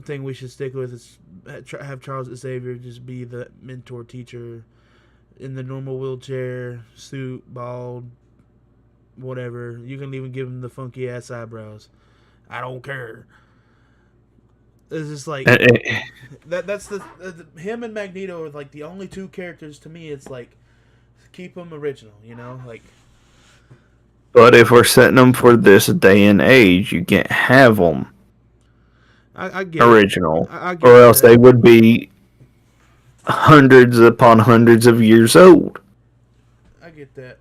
thing we should stick with is have Charles Xavier just be the mentor teacher in the normal wheelchair, suit, bald, whatever. You can even give him the funky ass eyebrows. I don't care. It's just like that's the him and Magneto are like the only two characters to me. It's like keep them original, like. But if we're setting them for this day and age, you can't have them I get original, I get or else that. they would be hundreds upon hundreds of years old. I get that.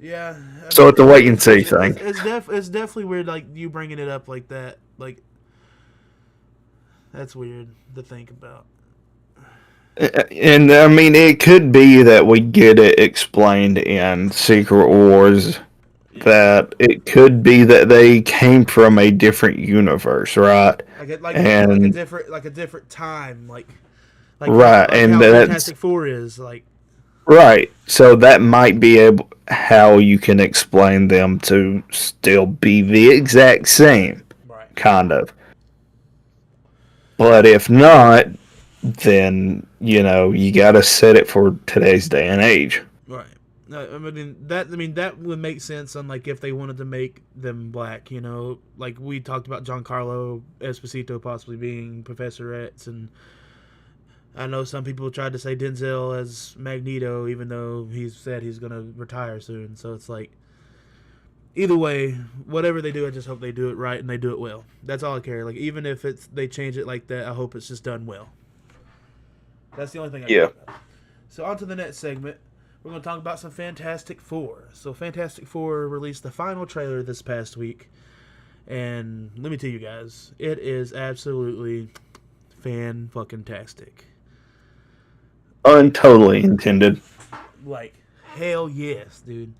Yeah. So it's a wait and see thing. It's definitely weird, like you bringing it up like that. Like that's weird to think about. And I mean, it could be that we get it explained in Secret Wars. That it could be that they came from a different universe, right? Like a different time, like right, and how Fantastic Four is like. Right, so that might be how you can explain them to still be the exact same. kind of. But if not, then you got to set it for today's day and age. Right. That would make sense on like if they wanted to make them black, like we talked about Giancarlo Esposito possibly being Professor X, and I know some people tried to say Denzel as Magneto, even though he's said he's gonna retire soon. So it's like, either way, whatever they do, I just hope they do it right and they do it well. That's all I care. Like even if they change it like that, I hope it's just done well. That's the only thing I care about. So on to the next segment. We're going to talk about some Fantastic Four. So Fantastic Four released the final trailer this past week. And let me tell you guys, it is absolutely fan-fucking-tastic. Untotally intended. Like, hell yes, dude.